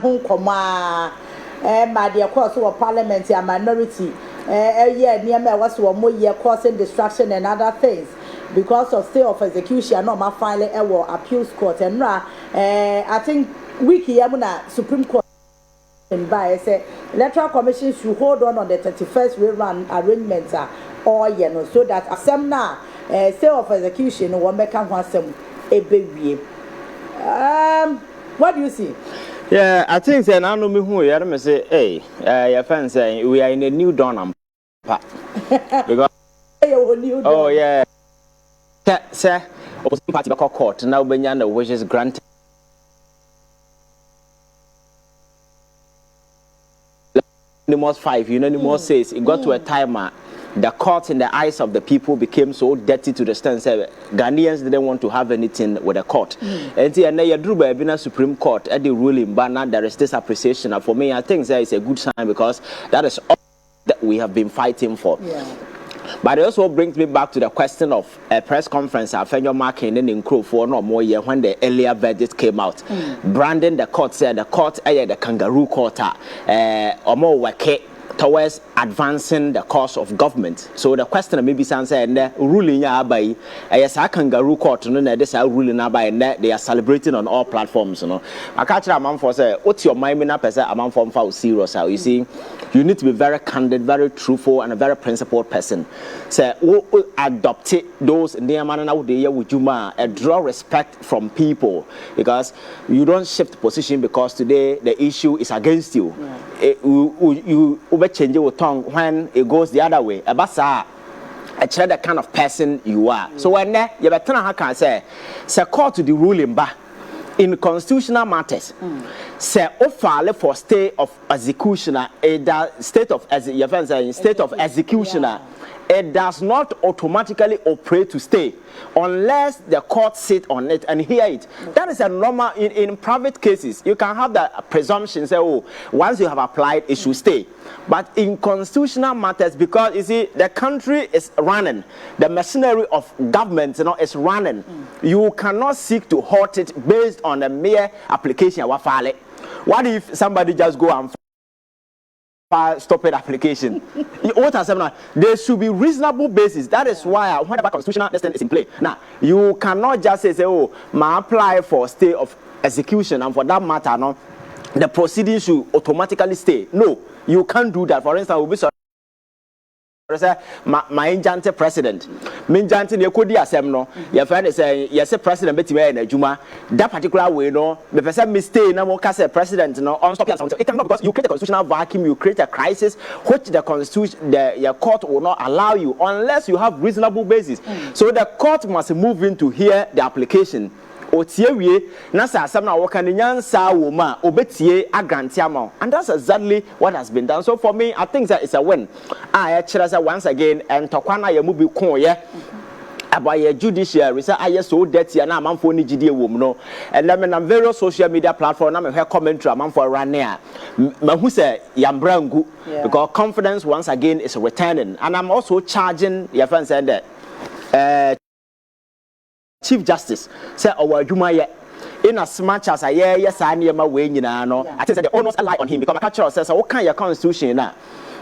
Koma my dear course of parliament and minority yeah near me was one more year causing destruction and other things because of stay of execution no my filing appeals court and I think wiki yamuna Supreme Court by say electoral commission should hold on the 31st rerun arrangements or so that assembly stay of execution will make some a baby. What do you see? Yeah, I think say now no me who you me say, hey, your fans say we are in a new dawn because oh yeah, sir, opposition party back court now Benyana wishes granted. Anymore 5, you know, anymore 6. It got to a time. The court in the eyes of the people became so dirty to the extent that Ghanaians didn't want to have anything with the court. And now you drew by being a Supreme Court at the ruling, but now there is this appreciation. And for me, I think that is a good sign because that is all that we have been fighting for. Yeah. But it also brings me back to the question of a press conference at Fenyo Marking in Crow for no more year when the earlier verdict came out. Brandon, the court said the court, the kangaroo court, or more wake towards advancing the cause of government. So the question maybe sounds and the ruling by a kangaroo court, and this are ruling by and they are celebrating on all platforms. You know, I catch a man for say, what's your mind up as a man from for serious? You see, you need to be very candid, very truthful, and a very principled person. Say, adopt those near man out there with you, draw respect from people because you don't shift position because today the issue is against you. Yeah. You change your tongue when it goes the other way. Abasa, the kind of person you are. So when you better how can say court to the ruling ba in constitutional matters. Say offer for state of executioner, state of executioner. It does not automatically operate to stay unless the court sit on it and hear it. That is a normal in private cases. You can have the presumption say, oh, once you have applied, it should stay. But in constitutional matters, because you see, the country is running, the machinery of government, is running. You cannot seek to halt it based on a mere application. What if somebody just go and stop it application? What has happened? There should be reasonable basis. That is why whenever constitutional understanding is in play. Now you cannot just say, oh, I apply for stay of execution, and for that matter, no, the proceedings should automatically stay. No, you can't do that. For instance, we'll be sorry. My injante president, minjante ne kodi asem no. Your friend is saying, yes, president betime na Adjuma. That particular way, no, the person mistake na mo say president no on stop something. It cannot because you create a constitutional vacuum, you create a crisis which the constitution, your court will not allow you unless you have reasonable basis. So the court must move in to hear the application. Otiewie na sa asem na woka ne nyansa wo ma obetie agrante ama, and that's exactly what has been done. So for me, I think that it's a win. I say once again and tokwana ya mubi kon ye about your judiciary say I so dirty and am for ni gidie wo no, and then on various social media platform na me hear commentary am for run here ma hu say yambrangu because confidence once again is returning, and I'm also charging your friends saying that Chief Justice say our Adjuma ye in as much as yes I near my way no. I think the onus lie on him because my culture says what kind of constitution now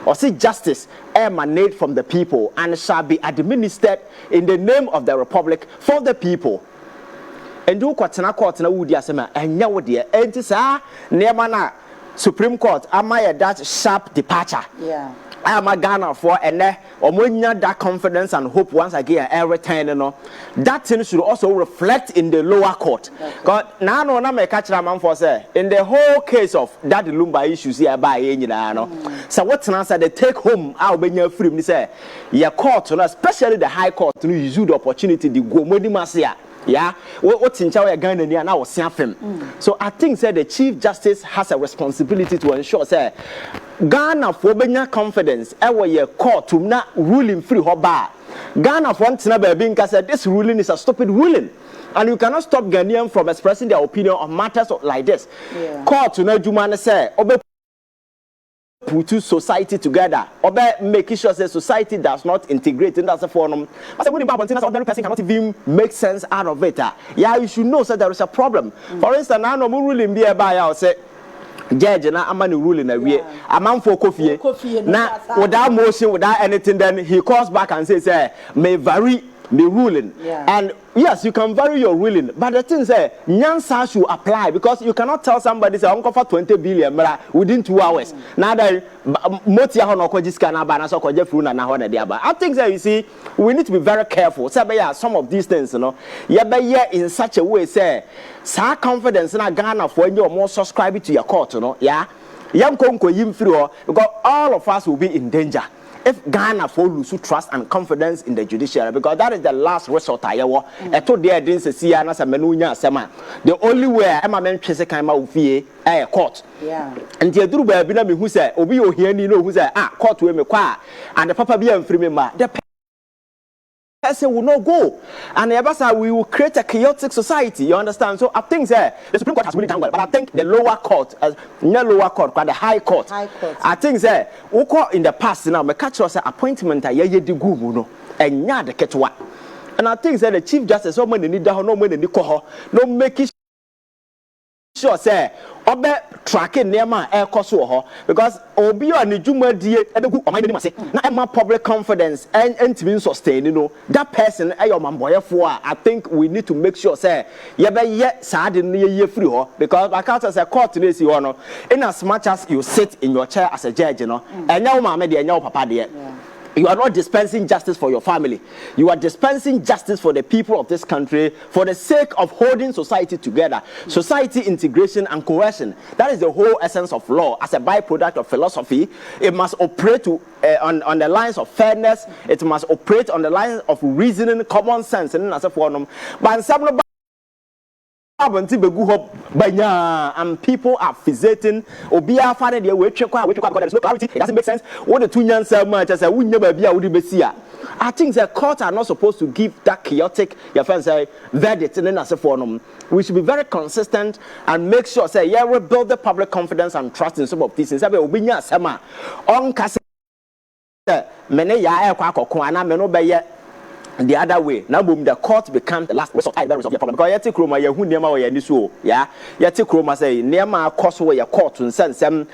or see justice emanate from the people and shall be administered in the name of the republic for the people. And do kwatena court na wudi asema enya wo de enti sa neema na Supreme Court amaya that sharp departure. Yeah. I am a Ghana for and omonya that confidence and hope once again every time, you know. That thing should also reflect in the lower court. Because now no na me catch man for say in the whole case of that Lumba issues here by so what's an answer they take home our benya free say your court, especially the high court, to use the opportunity to go modimasia. Yeah, what's in China Ghana and now so I think that the Chief Justice has a responsibility to ensure say Ghana for benya confidence ever your court to not ruling free hoba. Ghana for being said this ruling is a stupid ruling. And you cannot stop Ghanaians from expressing their opinion on matters like this. Yeah. Court to know Jumana say put society together, or making sure that society does not integrate, and that's a forum. I said, when the ordinary person cannot even make sense out of it. Yeah, you should know that there is a problem. For instance, I know ruling be by I say, judge na ama no ruling na wie amanfo kofie na without motion without anything then he calls back and says may vary the ruling and yes you can vary your ruling but the thing is nyansa should apply because you cannot tell somebody say uncover 20 billion within 2 hours now that motia ho no kwajiska na ba na so kwaje furu na ho na dia ba I think that you see we need to be very careful say some of these things you know ye be in such a way say sa confidence na Ghana for any more subscribe to your court you know yam konko yim free because all of us will be in danger if Ghana for lose trust and confidence in the judiciary because that is the last resort ayewo eto there didn't see na se menunya asema the only way am men twese kan ma ofie court and the duru ba bi na me hu say obi ohiani no hu say court we me kwa and the papa bi am free me ma the person will not go and we will create a chaotic society you understand so I think the Supreme Court has really done well but I think the lower court the high court I think in the past now me catch us appointment ye di gumu no enya de ketwa and I think the Chief Justice so many need no money ni ko no make sure say obe tracking nema ekoso ho because obi on dwumadie ebegu omani mase na ema public confidence and ntimi sustain you know that person your mamboyefo I think we need to make sure say ye be ye saade no ye free ho because I can't say court no si ho no in as much as you sit in your chair as a judge no enya wo mama de enya wo papa de you are not dispensing justice for your family. You are dispensing justice for the people of this country for the sake of holding society together. Society integration and cohesion. That is the whole essence of law. As a byproduct of philosophy, it must operate on the lines of fairness. It must operate on the lines of reasoning, common sense. But and people are fixating obia father there we check because there's no clarity it doesn't make sense what the two young so much as I think the court are not supposed to give that chaotic your friends say verdict and as a forum we should be very consistent and make sure say we build the public confidence and trust in some of these things obinya sama on kase mene ya akwa ana me no be the other way now boom the court becomes the last resort of the problem because yeti kroma ya hu niema we yani so yeti kroma say niema akoso we ya court nsensem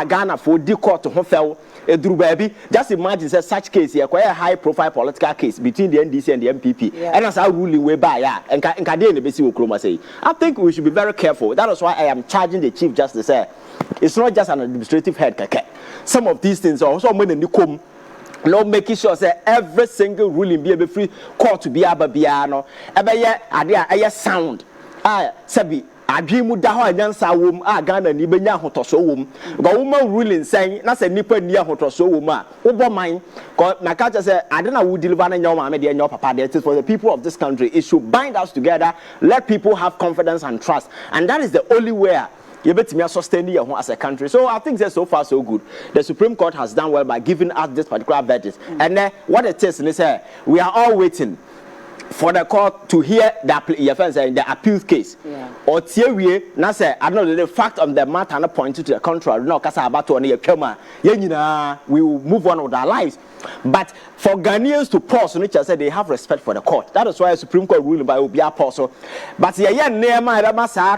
Ghana for di court ho fel eduru baabi just imagine say such case here quite a high profile political case between the NDC and the NPP and as our ruling way by enka dey na besi wo kroma say I think we should be very careful that is why I am charging the Chief Justice it's not just an administrative head keke some of these things are also when they come no making sure say every single ruling be free court to be ababiano ebeye ade sound sabi adwemu da ho anyansa wom Ghana ni benya hotoso wom go woman ruling say na say nipa ni hotoso wom wo man ko na ka say ade na wo deliver na nyawo ma me de nyawo papa de it is for the people of this country it should bind us together let people have confidence and trust and that is the only way you bet me sustain your home as a country. So I think that so far so good. The Supreme Court has done well by giving us this particular verdict. And what it is, we are all waiting for the court to hear the appeal case. Or we na say I don't know the fact of the matter and pointed to the contrary. No, kasa about on we will move on with our lives. But for Ghanaians to pause, which I said they have respect for the court. That is why the Supreme Court ruling by Obia Apostle. But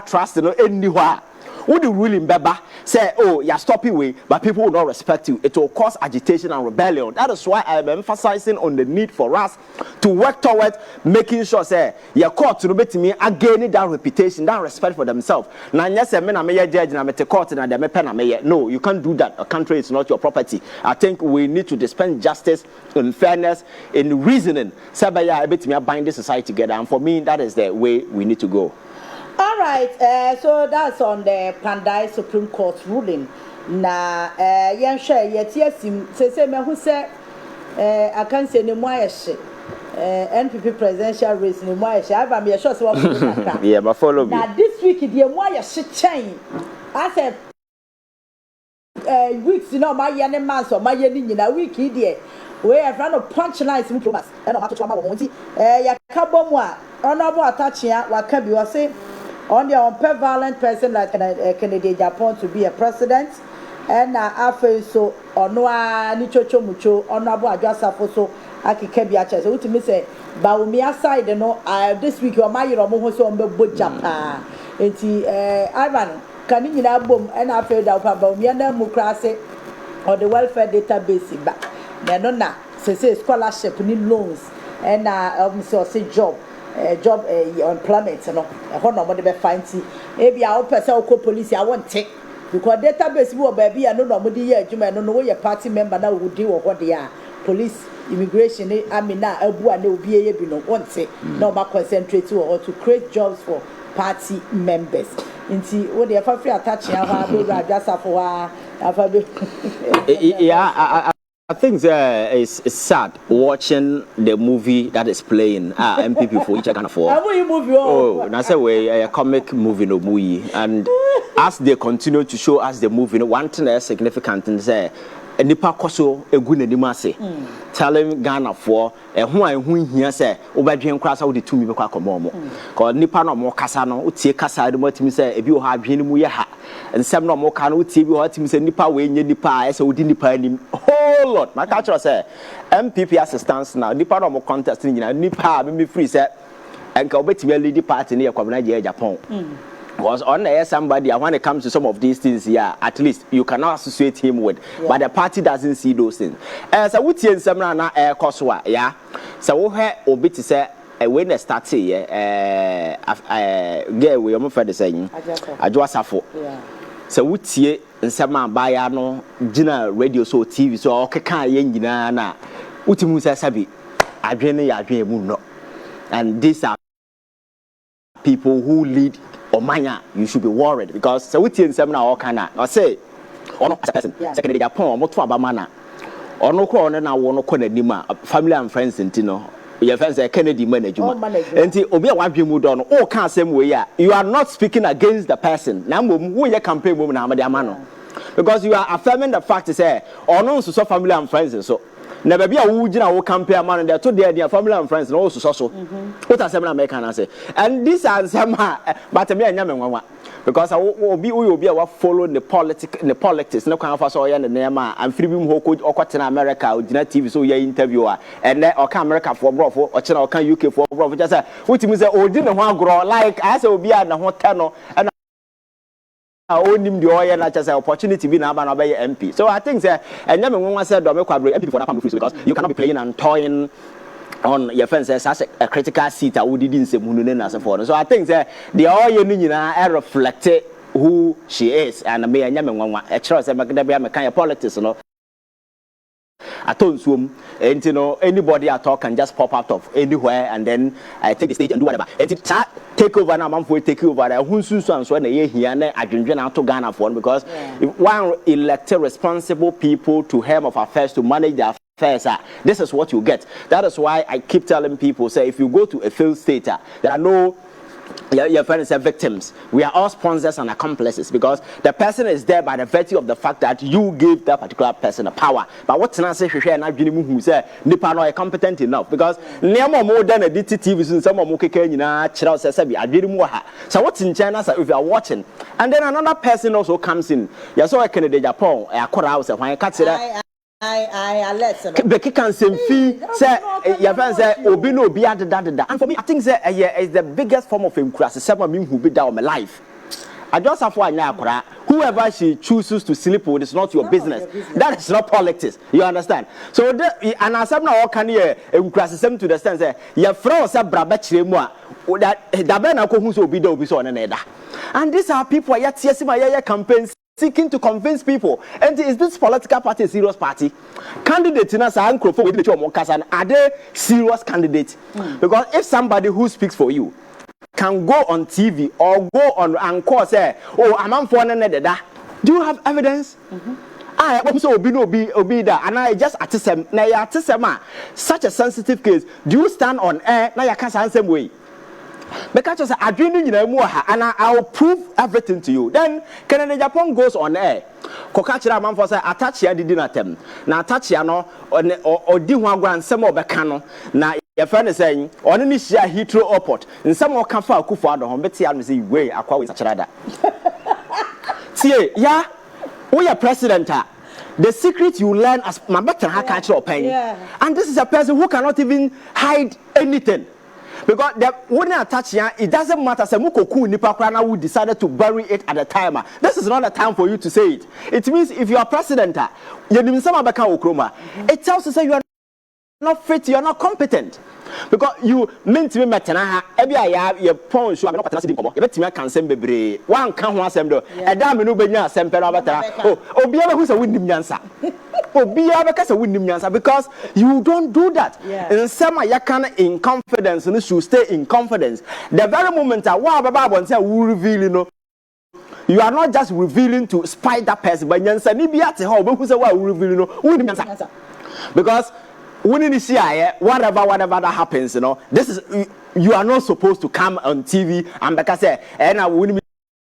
trust anywhere. Would the ruling Beba say, oh, you're stopping way, but people will not respect you? It will cause agitation and rebellion. That is why I am emphasizing on the need for us to work towards making sure, say, your court to be to me again that reputation, that respect for themselves. Now, yes, I mean, I'm a judge and I'm a court and I'm a pen. No, you can't do that. A country is not your property. I think we need to dispense justice in fairness, in reasoning. Sabaya, I bet me bind this society together. And for me, that is the way we need to go. All right, so that's on the Pandai Supreme Court ruling. Na yen share yet yesim say me who say I can say no more NPP presidential race no more I am sure so yeah, but follow me. Now this week the more chain. I said weeks my yen man so my yen na week there. We have run a punchline in Thomas and I'm to my ya kabomwa honorable attachia wa kabi was say on the unfair violent person like Kennedy Agyapong to be a president and after so onwa ni chocho mucho honorable Adjoa Safo so akikebi acha so to me say ba we aside no this week o my year mo so on be japa enti Ivan can you na bom and I feel that about me na mu krase or the welfare database ba na no na say scholarship ni loans and so say job employment no e ho no mo de be find ti e bia wo pese wo police I want take because database wo ba bia no mo de ye adwuma no wo ye party member na wo di wo ho de a police immigration amina abu na obi eye bi no want say na ba concentrate or to create jobs for party members inti wo de fa free attach ya ha be Adjoa Safo afa be yeah I think it's sad watching the movie that is playing NPP for each kind of for. Oh, now say we a comic movie no movie, and as they continue to show us the movie, one thing that's significant is nipa koso egu na nim ase telling Ghana for ho an hu hia say obadwen krasa wo de tumi be kwa komo mo ko nipa no mo kasa no utie kasa de matimi say ebi o ha adwen mu ye ha nsem no mo ka no utie bi o atimi say nipa we nye nipa ese odi nipa anim oh lord my culture say MPP assistance now nipa no mo contest ni nyina nipa me free say enka obetimi lead party ne Kennedy Agyapong because on there somebody when it comes to some of these things here at least you cannot associate him with but the party doesn't see those things so we tie nsem na koso yeah so we he obi to say when they start here girl we am for the saying Adjoa Safo so we tie nsem abaya no gina radio so TV so okeka ye nyina na utimu say sabi adwene ya adwene mu no and these are people who lead Omanya, you should be worried because so we tie nsem na all kana or say ono as a person Kennedy Agyapong mo to abamana ono ko ono na wo no ko nanima family and friends ntino your friends Kennedy management enti obi a wadwe mu do no o ka asem we ya you are not speaking against the person na mom wo ye campaign mom na amade amano because you are affirming the fact say ono so family and friends so na baby a wo gina wo campaign amano there to their family and friends no so what asem na make can say and this ansem but me anya me nwanwa because obi a follow the politics no kan fa so ya ne ma am free bi mu hoko okotena America ogina TV so ya interviewer and o ka America for brofo o chena o ka UK for brofo just say wotimi say odi ne ho agro like I say obi a na ho te no and onim the oil na just opportunity be na aba na be MP so I think say enya me nwanwa say do me kwabro MP for that free because you cannot be playing and toying on your fence as a critical seat I would didn't say as a foreign. So I think that the all you need reflect who she is and me and Yaman a choice and kind of politics, you know. I told you, and you know, anybody at all can just pop out of anywhere and then I take the stage and do whatever. And it take over now, man, for take over. Who's so when they here and I drink out to Ghana for because if one elected responsible people to helm of affairs to manage their affairs, this is what you get. That is why I keep telling people, say, if you go to a failed state, there are no your friends are victims. We are all sponsors and accomplices because the person is there by the virtue of the fact that you gave that particular person a power. But what's not say who say nipa no competent enough because near more than a DTV in some more so what's in China if you are watching and then another person also comes in. You saw a Kennedy Agyapong a court house when I catch it. I listen. Becky can say your friends say obi no obi da and for me I think say is the biggest form of increase seven me who be down my life. Adjoa Safo anya akora whoever she chooses to sleep with is not your business. That is not politics. You understand? So and asem na all can here increase them to the sense say your friend say braba chire mu a that be na ko hu so obi da obi so on na da. And these are people yet yesima campaigns seeking to convince people. And is this political party a serious party? Candidates in us are they serious candidates? Because if somebody who speaks for you can go on TV or go on and call say, oh, I'm on for da. Do you have evidence? I also obi that and I just atisem na ya atisema such a sensitive case. Do you stand on air na ya can same way? Because I say adwene nyina mu ha and I will prove everything to you. Then Kennedy Agyapong goes on air. Koka kira man for say attach ya didi na tem. Na attach ya no odi ho agwa nsem obeka no na your friend is saying on ni share Heathrow airport nsem o kan fa akufo ado ho beti am say we akwa we sachirada. See ya we are president the secret you learn as my better ha ka kira open. And this is a person who cannot even hide anything. Because the wouldn't attach here, it doesn't matter. Samukoku Nipakwana who decided to bury it at the time. This is not the time for you to say it. It means if you are president, it tells us that you are not fit, you are not competent. Because you meant to be metana, every I your pawns, you are not participating. You bet me can send baby. One can't want them, a damn no benya, Semper Avatara. Oh, be able to win the answer. Oh, be able to win the answer because you don't do that. And some are yakan in confidence and should stay in confidence. The very moment that wow, Baba say we reveal, you know. You are not just revealing to spite that person, but you say, but who say why we reveal, you know, who the answer? Because when you see whatever that happens, you know, this is you are not supposed to come on TV and because say and I wouldn't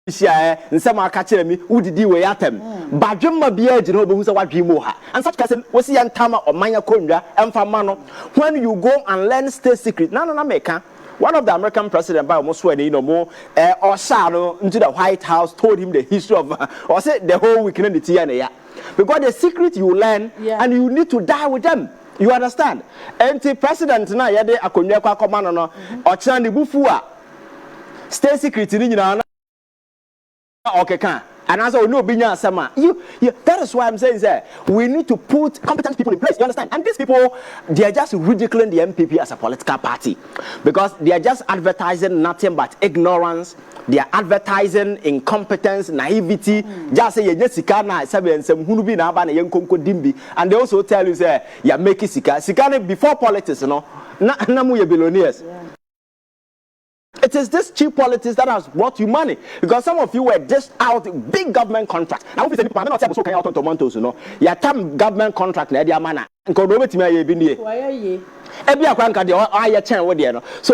see and some are catching me who did you at them but Jumma be a you know who's a what you and such person was the Tama or Maya Kundra and Famano when you go and learn state secret no America. One of the American president by almost when you know more or Sano into the White House told him the history of or said the whole weekend in the TNA because the secret you learn and you need to die with them. You understand? And the president na yede akonwa kwa komano no o kira ne bufu a state secret ni nyina na okeka and as no binya asema you that is why I'm saying that we need to put competent people in place. You understand? And these people, they are just ridiculing the NPP as a political party because they are just advertising nothing but ignorance. They are advertising incompetence, naivety. Just say sika na sabe nsem hunu bi na aba na yenkonko dimbi. And they also tell you say you are making sika before politics, you know. Na mu ye billionaires. It is this cheap politics that has brought you money because some of you were dished out big government contracts. Now, if you say people are not able to carry out on tomatoes, you know, your term government contract, na dia mana. So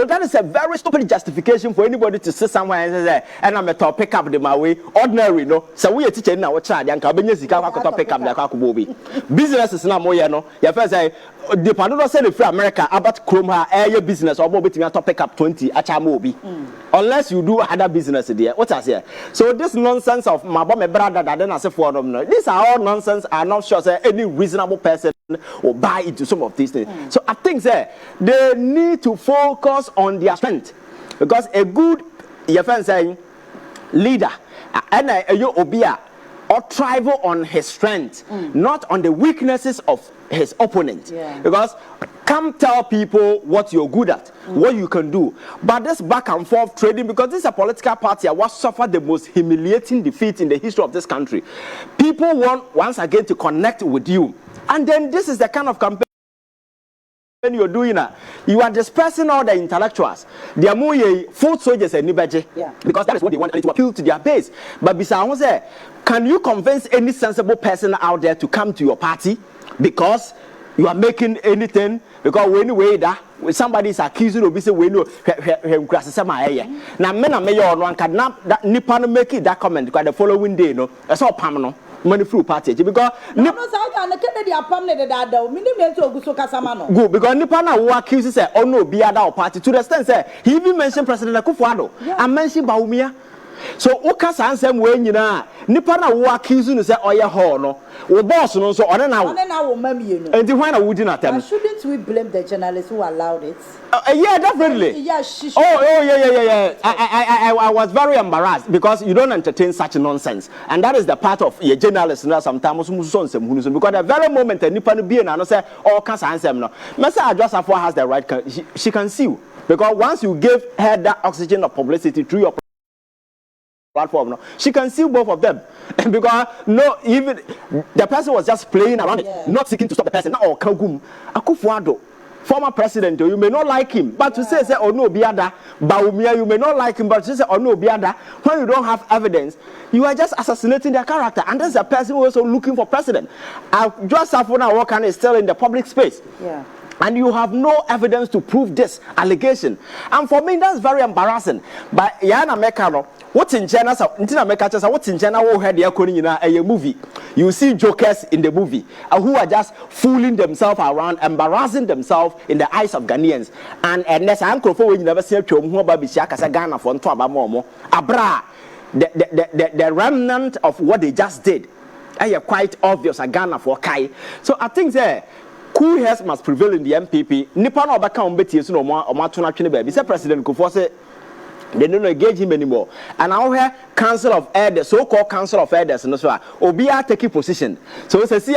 that is a very stupid justification for anybody to sit somewhere and say, and I'm a pick up the my way ordinary, no. So we are teaching now what child and pick up the business is not more, you know. Your first say the Panado said if America about Chroma air business or maybe to pick up 20 at Chamobi. Unless you do other business there. What I say? So this nonsense of my brother that then I say for them, these are all nonsense. I'm not sure say any reasonable person or buy into some of these things. So I think they need to focus on their strength because a good saying leader and a obia or thrive on his strength, not on the weaknesses of his opponent. Because come tell people what you're good at, what you can do. But this back and forth trading, because this is a political party that suffered the most humiliating defeat in the history of this country. People want once again to connect with you. And then this is the kind of campaign you're doing. You are dispersing all the intellectuals. They are more foot soldiers and nibaje. Because that is what they want to appeal to their base. But besides, can you convince any sensible person out there to come to your party? Because you are making anything, because when you wait that somebody is accusing of say we know now men are mayor one can that Nippon make it that comment because the following day no that's all permanent money through party because no Kennedy Agyapong that good because Nippon who accuses say oh no be other party to the extent say he even mentioned President Akufo-Addo and mentioned Bawumia. So Oka Sansem when you know Nippon who accusing say oh yeah ho no we boss no so on now and when I wouldn't attempt. Shouldn't we blame the journalists who allowed it? Yeah, definitely. Yeah, yeah. I was very embarrassed because you don't entertain such nonsense, and that is the part of your journalists. Sometimes because the very moment Nippon be and say oh can't answer no. Mr. Adjoa Safo has the right. She can sue because once you give her that oxygen of publicity through your platform, no, she can see both of them because no, even the person was just playing around it, not seeking to stop the person. Now, Kagum Akufo-Addo, former president, you may not like him, but to say oh no, Biada, Bawumia, you may not like him, but to say oh no, Biada, when you don't have evidence, you are just assassinating their character, and there's a person who is also looking for president. Adjoa Safo now is still in the public space. And you have no evidence to prove this allegation. And for me, that's very embarrassing. But Yana Mekano, what's in China? What's in China? Who had a movie? You see jokers in the movie who are just fooling themselves around, embarrassing themselves in the eyes of Ghanaians. And unless uncle for you never see a who baby Shaka Ghana for Momo, Abra, the remnant of what they just did. Quite obvious Ghana for Kai. So I think there. cool heads must prevail in the NPP. Nipa no obeka ombeti esu no omo to na twene ba bi say President Kufuor say they don't engage him anymore. And now here Council of Elders, so-called Council of Elders, and so Obia taking position. So it's a see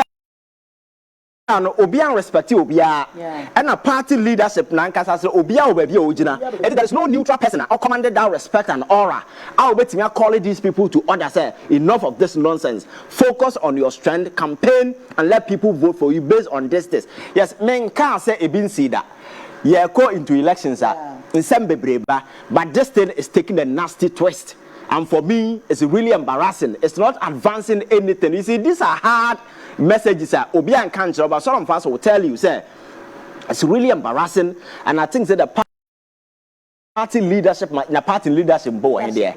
and Obia respect Obia and a party leadership Nankasa Obia Obebi Ojina. And there is no neutral person or commanded that respect and aura. I'll bet me calling these people to order say enough of this nonsense. Focus on your strength, campaign, and let people vote for you based on this. Yes, men can't say Ebin Sida. Yeah, go into elections in some bebreba, but this thing is taking a nasty twist. And for me, it's really embarrassing. It's not advancing anything. You see, these are hard messages. Obi and Kancho, but some of us will tell you, say, it's really embarrassing. And I think that the party leadership, na party leadership boy in there.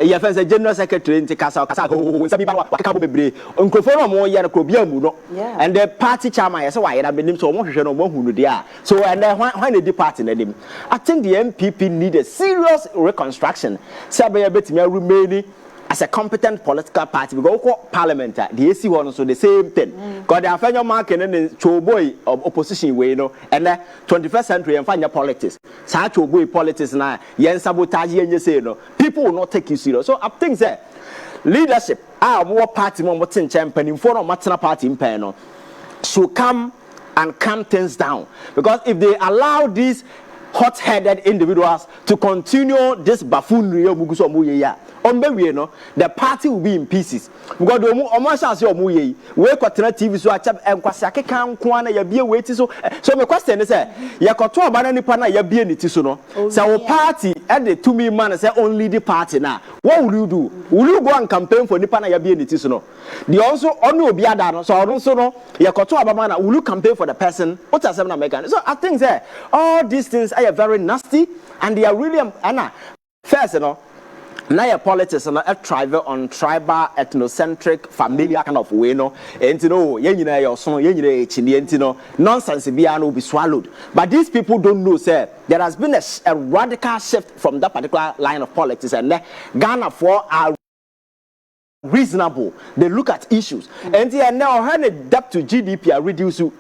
Yeah, for the general secretary in Kasa, some people are bebre. Uncrophone more yet a crobiamu, and the party chairman is why I've been so much who they are. So, and then when they depart in them, I think the MPP need a serious reconstruction. Sabaya bet me remaining as a competent political party. We go parliament, the AC one, so the same thing. Because they are finding market and then boy of opposition way, you know, and the 21st century and find your politics. Such boy politics now, yen sabotage and you say, no, people will not take you serious. So I think that leadership, our more party, more champion, in front of Matana party in panel, should come and calm things down. Because if they allow these hot-headed individuals to continue this buffoonery, the party will be in pieces. Because the almost as your muye, we got TV so I chap and Kwasaki can kwana ya be waiting so my question is ya koto banana pana ya be in it so so party at the 2 million man say only the party now. What will you do? Will you go and campaign for Nipana ya be in it so the also only be ada so also no ya koto abamana will you campaign for the person what are some American. So I think that all these things are very nasty and they are really first you know. Now your politics and a tribal ethnocentric familiar kind of way no and you know your son nonsense will be swallowed. But these people don't know say there has been a radical shift from that particular line of politics and Ghana for are reasonable. They look at issues and they are now having a debt to GDP are reduced to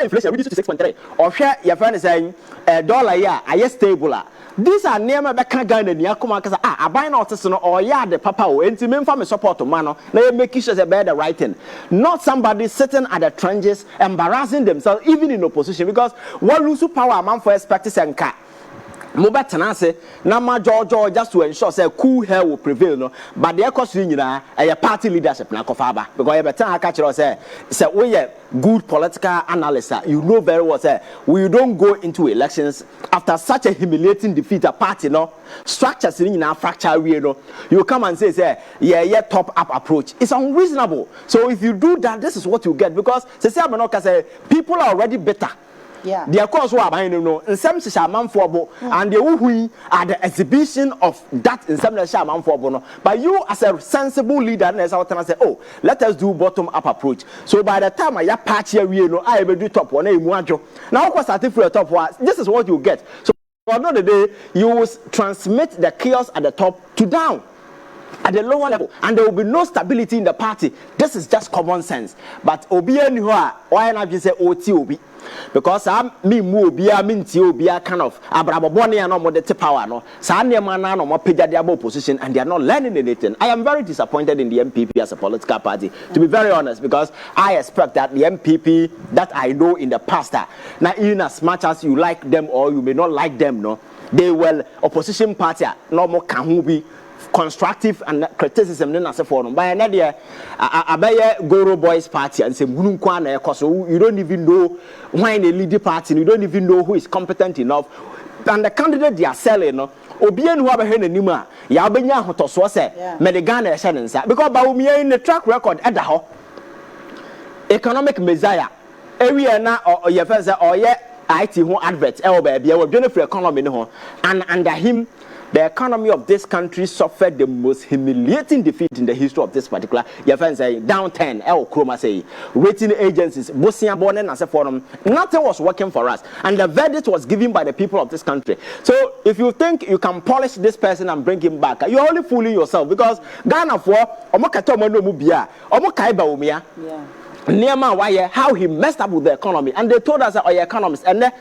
inflation reduced to 6.3 or share your friend is saying $1 yeah I stable. These are near my back Ghana and Yakuma because I buy not or yeah the papa and to me support to mano they make sure better writing. Not somebody sitting at the trenches embarrassing themselves even in opposition because what lose power man for expecting and cat. Mobile tenase na ma George just to ensure say cool hair will prevail no but the cost a party leadership na kofaba because you better catch us say we good political analyst you know very well say we don't go into elections after such a humiliating defeat a party no structures in our fracture we no you come and say yeah top up approach it's unreasonable. So if you do that this is what you get because say people are already better. Yeah. Their cause were behind no in some shaman for and the who are the exhibition of that in some shaman for no. But you as a sensible leader and say, oh, let us do bottom up approach. So by the time I patch here we know I will do top one now of starting for the top one. This is what you get. So for another day you will transmit the chaos at the top to down. At the lower level, and there will be no stability in the party. This is just common sense. But Obi and why not just say OTOB? Because I'm me Mobia, Mintio, kind of Abraboni and no the power. No, Sandia Mana, no more Pejadiabo position, and they are not learning anything. I am very disappointed in the MPP as a political party, to be very honest, because I expect that the MPP that I know in the past, now, in as much as you like them or you may not like them, no, they will opposition party, no more can be. Constructive and criticism then as a forum by another Goro Boys party and say you don't even know why they lead the party, you don't even know who is competent enough and the candidate they are selling no Obian who have a nima ya benya hotoso say Medigana Shanensa because Baumia in the track record at the economic messiah area na or your friends or IT who adverts baby for economy no and under him the economy of this country suffered the most humiliating defeat in the history of this particular. Your friends say down 10. Chroma say rating agencies, Bosnia born and as a forum. Nothing was working for us, and the verdict was given by the people of this country. So if you think you can polish this person and bring him back, you're only fooling yourself because Ghana for Omokatomo no mubia, Omokaiba umia. Nema why how he messed up with the economy, and they told us that your economists and the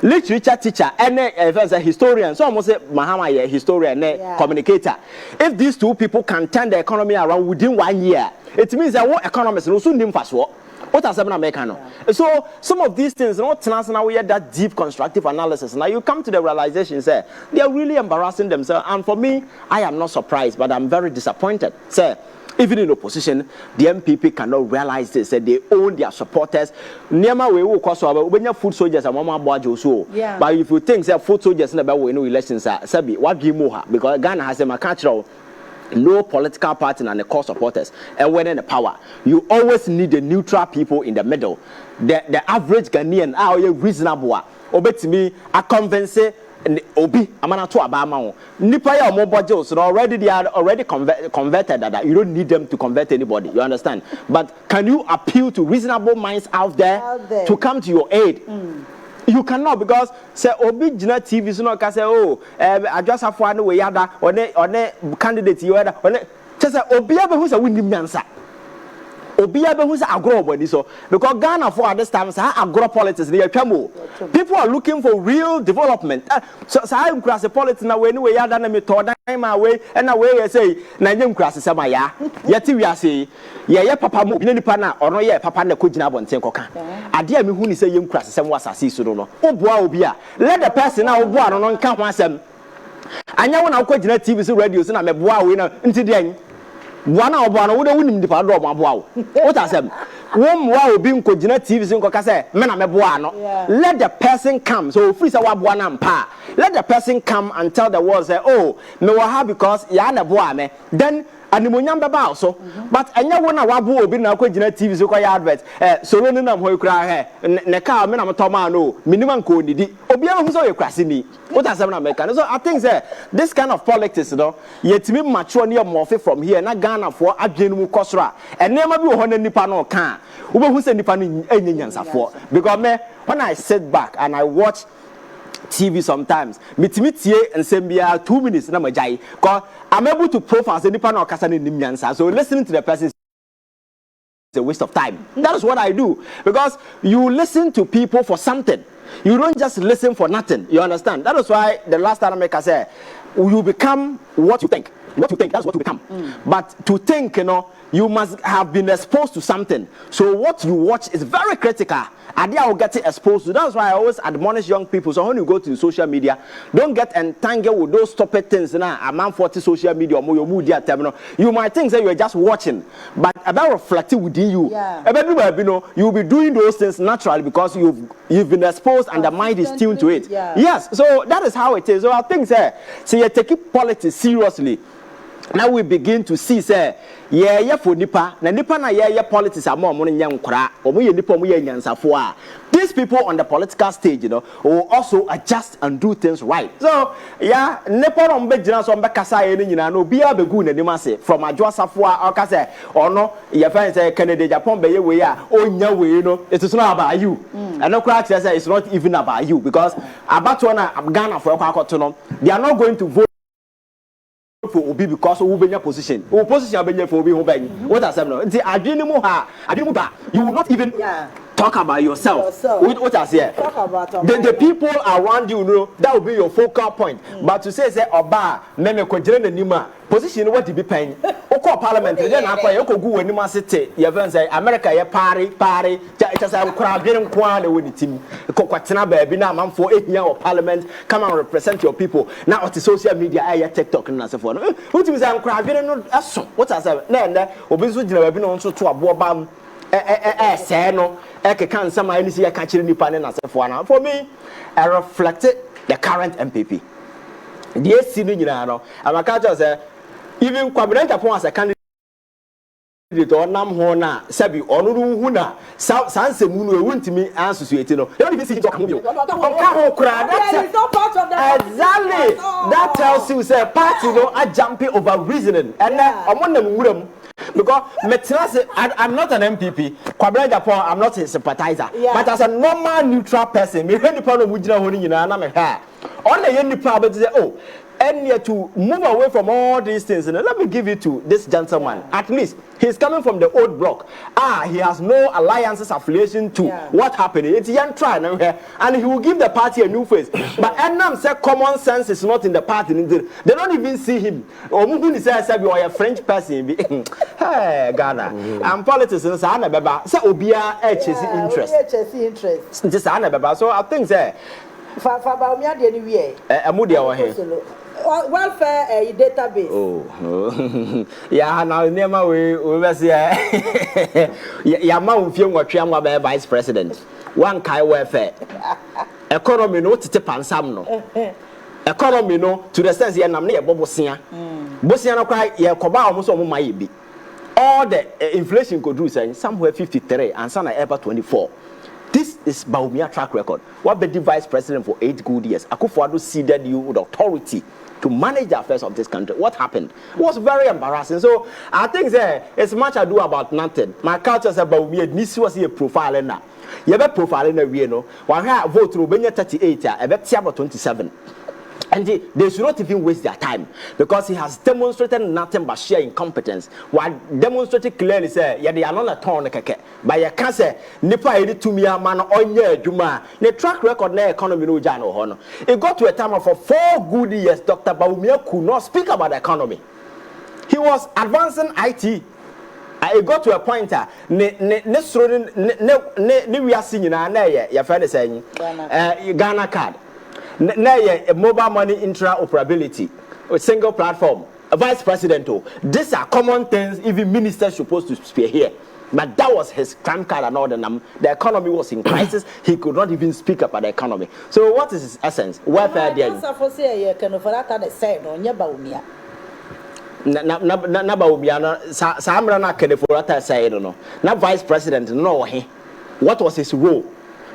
literature teacher and a historian, so almost say Mahama a historian and communicator. If these two people can turn the economy around within 1 year, it means that what economists will soon fast what has happened American. So some of these things not now we had that deep constructive analysis. Now you come to the realization say they are really embarrassing themselves, and for me, I am not surprised, but I'm very disappointed. Say even in opposition, the NPP cannot realize this. That they own their supporters. Nema we will cause when you food soldiers and mama boy so. But if you think that food soldiers never win no elections, sabi what give more because Ghana has a macatro. No political party and the core supporters, and when in the power, you always need the neutral people in the middle. The average Ghanaian are reasonable. Obey me, I convince Obi, Amana to Abama. Nipa ya mobile so already they are already converted that you don't need them to convert anybody. You understand? But can you appeal to reasonable minds out there to come to your aid? You cannot, because say Obi Jina TV so no can say Adjoa Safo no we yada one candidate you yada one just say Obi abe who say win nim nyansa. Obi abe who say agro body so because Ghana for at this time say agro politics dey atwamo. People are looking for real development. So I cross politics na we no we yada na me to dan ma we na we say na nyem cross say ma ya. Yeti wi ase ye papa mo bi nipa na ono ye papa na ko gina bonten koka. Ade a me hu ni say yem cross say mo asase so no. Oboa obi a let the person na oboa no nka ho asem. Anya wo na ko gina TV so radio so na me boa we na nti de one of one would win the power of my wow. What I said, one wow being cogina TV in Cocasa, Mena Mebuano. Let the person come. So, freeze our one and pa. Let the person come and tell the world, say, oh, no, I because Yana Boame. Then, and the Munyamba Bao so. But I know when I wabu be now cogina TV so quite advert. So, when I'm going to cry, Neka, Menam Tomano, minimum code, Obia who's all your crassini. What has American? So, I think that this kind of politics, you know, yet me mature near Morphe from here, not Ghana for Adjenu Kosra, and never be one Nipano can. Who send Nipani Indians for? Because when I sit back and I watch TV sometimes, meet and send me 2 minutes, na majai. Because I'm able to profile the Nipano Kasani Nimiansa. So listening to the person is a waste of time. That is what I do. Because you listen to people for something. You don't just listen for nothing. You understand? That is why the last time I said, you become what you think. What you think, that's what you become. But to think, you know, you must have been exposed to something. So what you watch is very critical. And I will get exposed to. That's why I always admonish young people. So when you go to social media, don't get entangled with those stupid things. Now, a man 40 social media or your moody terminal. You might think that you are just watching, but about reflecting within you. You'll be doing those things naturally because you've been exposed and the mind is tuned to it. Yes, so that is how it is. So I think so you take politics seriously. Now we begin to see say for nipa na nipa na politics are more money nkra omo ye nipa omo ye nyansafo a these people on the political stage, you know, will also adjust and do things right. So nipa no mbe gina so mbe kasa ye ni nyina no bia begu na nim ase from Adjoa Safo a ka say ono ye fan say Kennedy Agyapong be ye we a onya we no it is not about you. And no crowd say it's not even about you because about one Ghana for kwakoto no they are not going to vote for Obi because who be your position. Who position be for Obi who be. What has happened? You will not even talk about yourself. What I say? The people around you know that will be your focal point. But to say Oba me kwagire nima position what to be paying. Oko parliament then akwa you go anima city. You even say America ye party. Just am crowd didn't kwan we the team. Kwatena baby na manfo ehia of parliament come and represent your people. Now on the social media TikTok na so for. What you say am crowd no aso. What I say? Na obi so gina baby no so to abo bam say no can some I see a catching nipa na so for. For me, I reflected the current MPP. The senior nyina I'm catch say even Kennedy Agyapong as a candidate or nam ho na sabi onu hu na sanse mu no ewuntimi associate no you don't even see talk you exactly that tells you say party no are jumping over reasoning and omonam wuram because I'm not an MPP Kennedy Agyapong I'm not a sympathizer but as a normal neutral person me when the problem mu gina ho ni nyina na me ha on the nipa be say oh and to move away from all these things, and let me give it to this gentleman. At least he's coming from the old block. He has no alliances affiliation to what happened. It's young try and he will give the party a new face. But Enam said common sense is not in the party. They don't even see him. Or Mugun says you are a French person. Hey, Ghana. And politics is Anna Baba. So Obia interest. Just Anna Baba. So I think say Fabaumia de anyway. Amudia or here. Welfare database. Oh, yeah, now never we will see. Yama film what Chiama vice president. One Kai welfare. Economy no to tip and some no. Economy no to the sense I'm near Bobosia. Bosia cry, yeah, Koba almost on my be. All the inflation could do saying somewhere 53 and some ever 24. This is Baumia track record. What be the vice president for 8 good years? Akufo-Addo seeded you with authority to manage the affairs of this country. What happened? It was very embarrassing. So I think it's much ado about nothing. My culture says Baumia this was a profile now. You have a profile in we know. One vote through 38, I bet 27. And they should not even waste their time because he has demonstrated nothing but sheer incompetence. While demonstrated clearly, say, yeah, they are not a turn keke. But you can't say, Nipa edi to me a man on your Juma. The track record na economy no jano hono. It got to a time of for 4 good years, Dr. Baumia could not speak about the economy. He was advancing IT. It got to a point we are seeing na your friend is saying Ghana card. Mobile money interoperability, a single platform, a vice president. These are common things even ministers supposed to speak here. But that was his crime card and all the economy was in crisis. He could not even speak about the economy. So what is his essence? Welfare there. Na vice president no he. What was his role?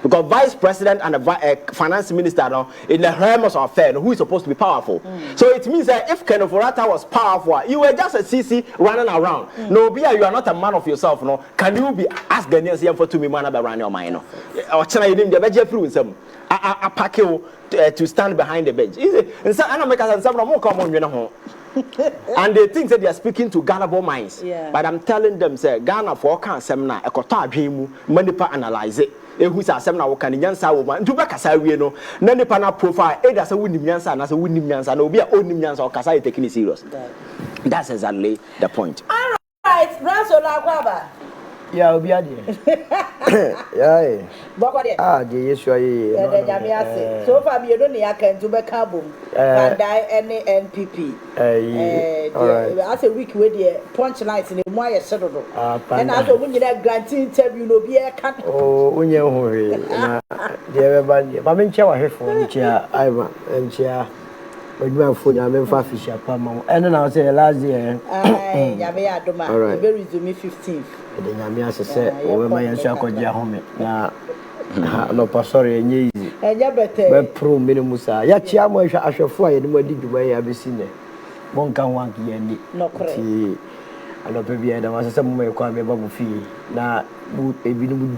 Because vice president and the finance minister now in the realm of affairs, who is supposed to be powerful. So it means that if Kennedy Agyapong was powerful, you were just a CC running around. No, you are not a man of yourself. No, can you be asked Ghanaians for 2 million around your mind? Or China, you didn't get through some. I pack you to stand behind the bench. And so I make us some more common, you know. And they think that they are speaking to Ghana minds. But I'm telling them, say Ghana for can seminar, a kota dream, manipa analyze it. Who is a seminar can yansa woman to back as I know. None pana profile, either as a winning yansa and as a winning yansa, and will be a winning yansa or Kasai taking it serious. That's exactly the point. All right, Brazola Guava. Yeah, I'll be at you. Yeah, yes, so far, you don't need to be carbon and die any NPP. As a week with the punch lines in the Moya Saturday. And as a winning that granting interview, no be a cat. Oh, when you're hurry. But I'm in chair headphone, chair, Ivan, and chair. With my food, I'm in Fisher, Palmo. And then I'll say last year, Yamea Doma, very resume 15th. The Yamia said, over my Shako Jahome. Now, no, sorry, and easy. And Yabete, pro minimusa. Yachiamo, I shall fly, and what did you buy? I've seen it. One can want ye, no correct. I know, baby, I was some way call me Babu Fee. Now, would be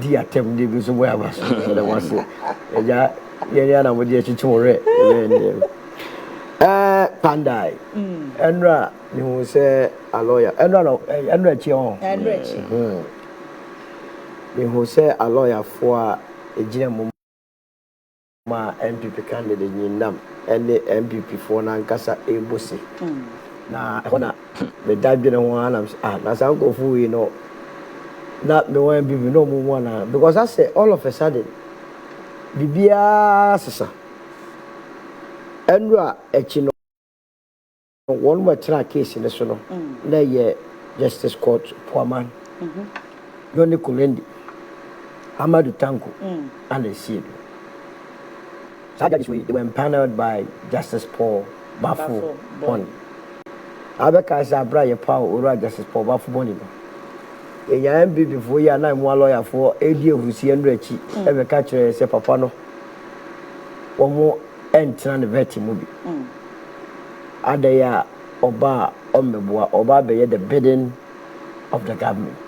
dear attempt, there was where I was. There was it. Yeah, with the chichore. Pandai. Enra, you say a lawyer. Enra Chion. You say a lawyer for a GM NPP candidate in them and the NPP for Nankasa a bussy. Now, the dad didn't want that's how go for you know. Not the one people no more because I say all of a sudden, Bibia Sasa. Enra Echino one more track case in the sono. Nay, Justice Court, poor man. Yoni Kulendi, Amadou Tanko, and the seed. They were empaneled by Justice Paul Bafo Boni. Abeka Zabra Power or Justice Paul Bafo Boni. A young baby before you and I'm one lawyer for a deal who see and Rechi, ever catch a sepapano. One more. Entran veti movie. Adaya Oba Ombeboa Oba be the bidding of the government.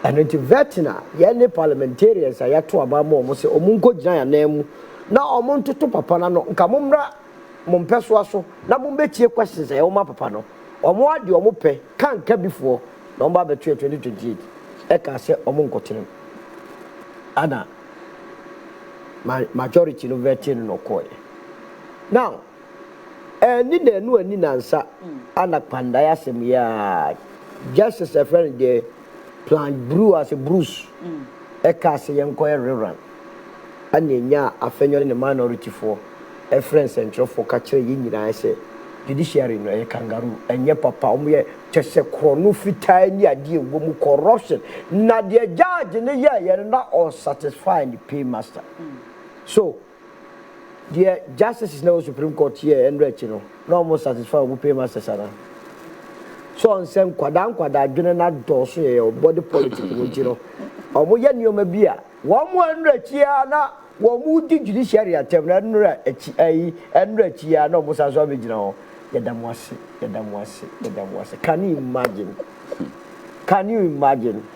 And into vetina, any parliamentarians are yet to about more say Omungo Jaya name. Now Omonto to Papana no Kamumra Mompeswa so, na Mumbetie questions, a Oma Papano, or more the Omope, can't come before, number between 2028. Eka say Omunkotin. Anna, my majority no vetin no koi. Now, ni de no ni nansa ana pandaya sem ya just as a friend de plan brew as a bruce eka se yenkoye reverend anenya afenyo ne minority for a friend central for catcher yi nyina say judiciary no e kangaroo enye papa omo chese krono fitai ni ade wo mu corruption na de judge ne ye na unsatisfied the paymaster so the justice is now Supreme Court here and rich, no almost satisfied with paymaster sana. So on some kwada general doors or body politics, you know. Or more yan you may be a 100 year na one judiciary at and rich year no almost as original. Yadamwasi. Can you imagine? Can you imagine?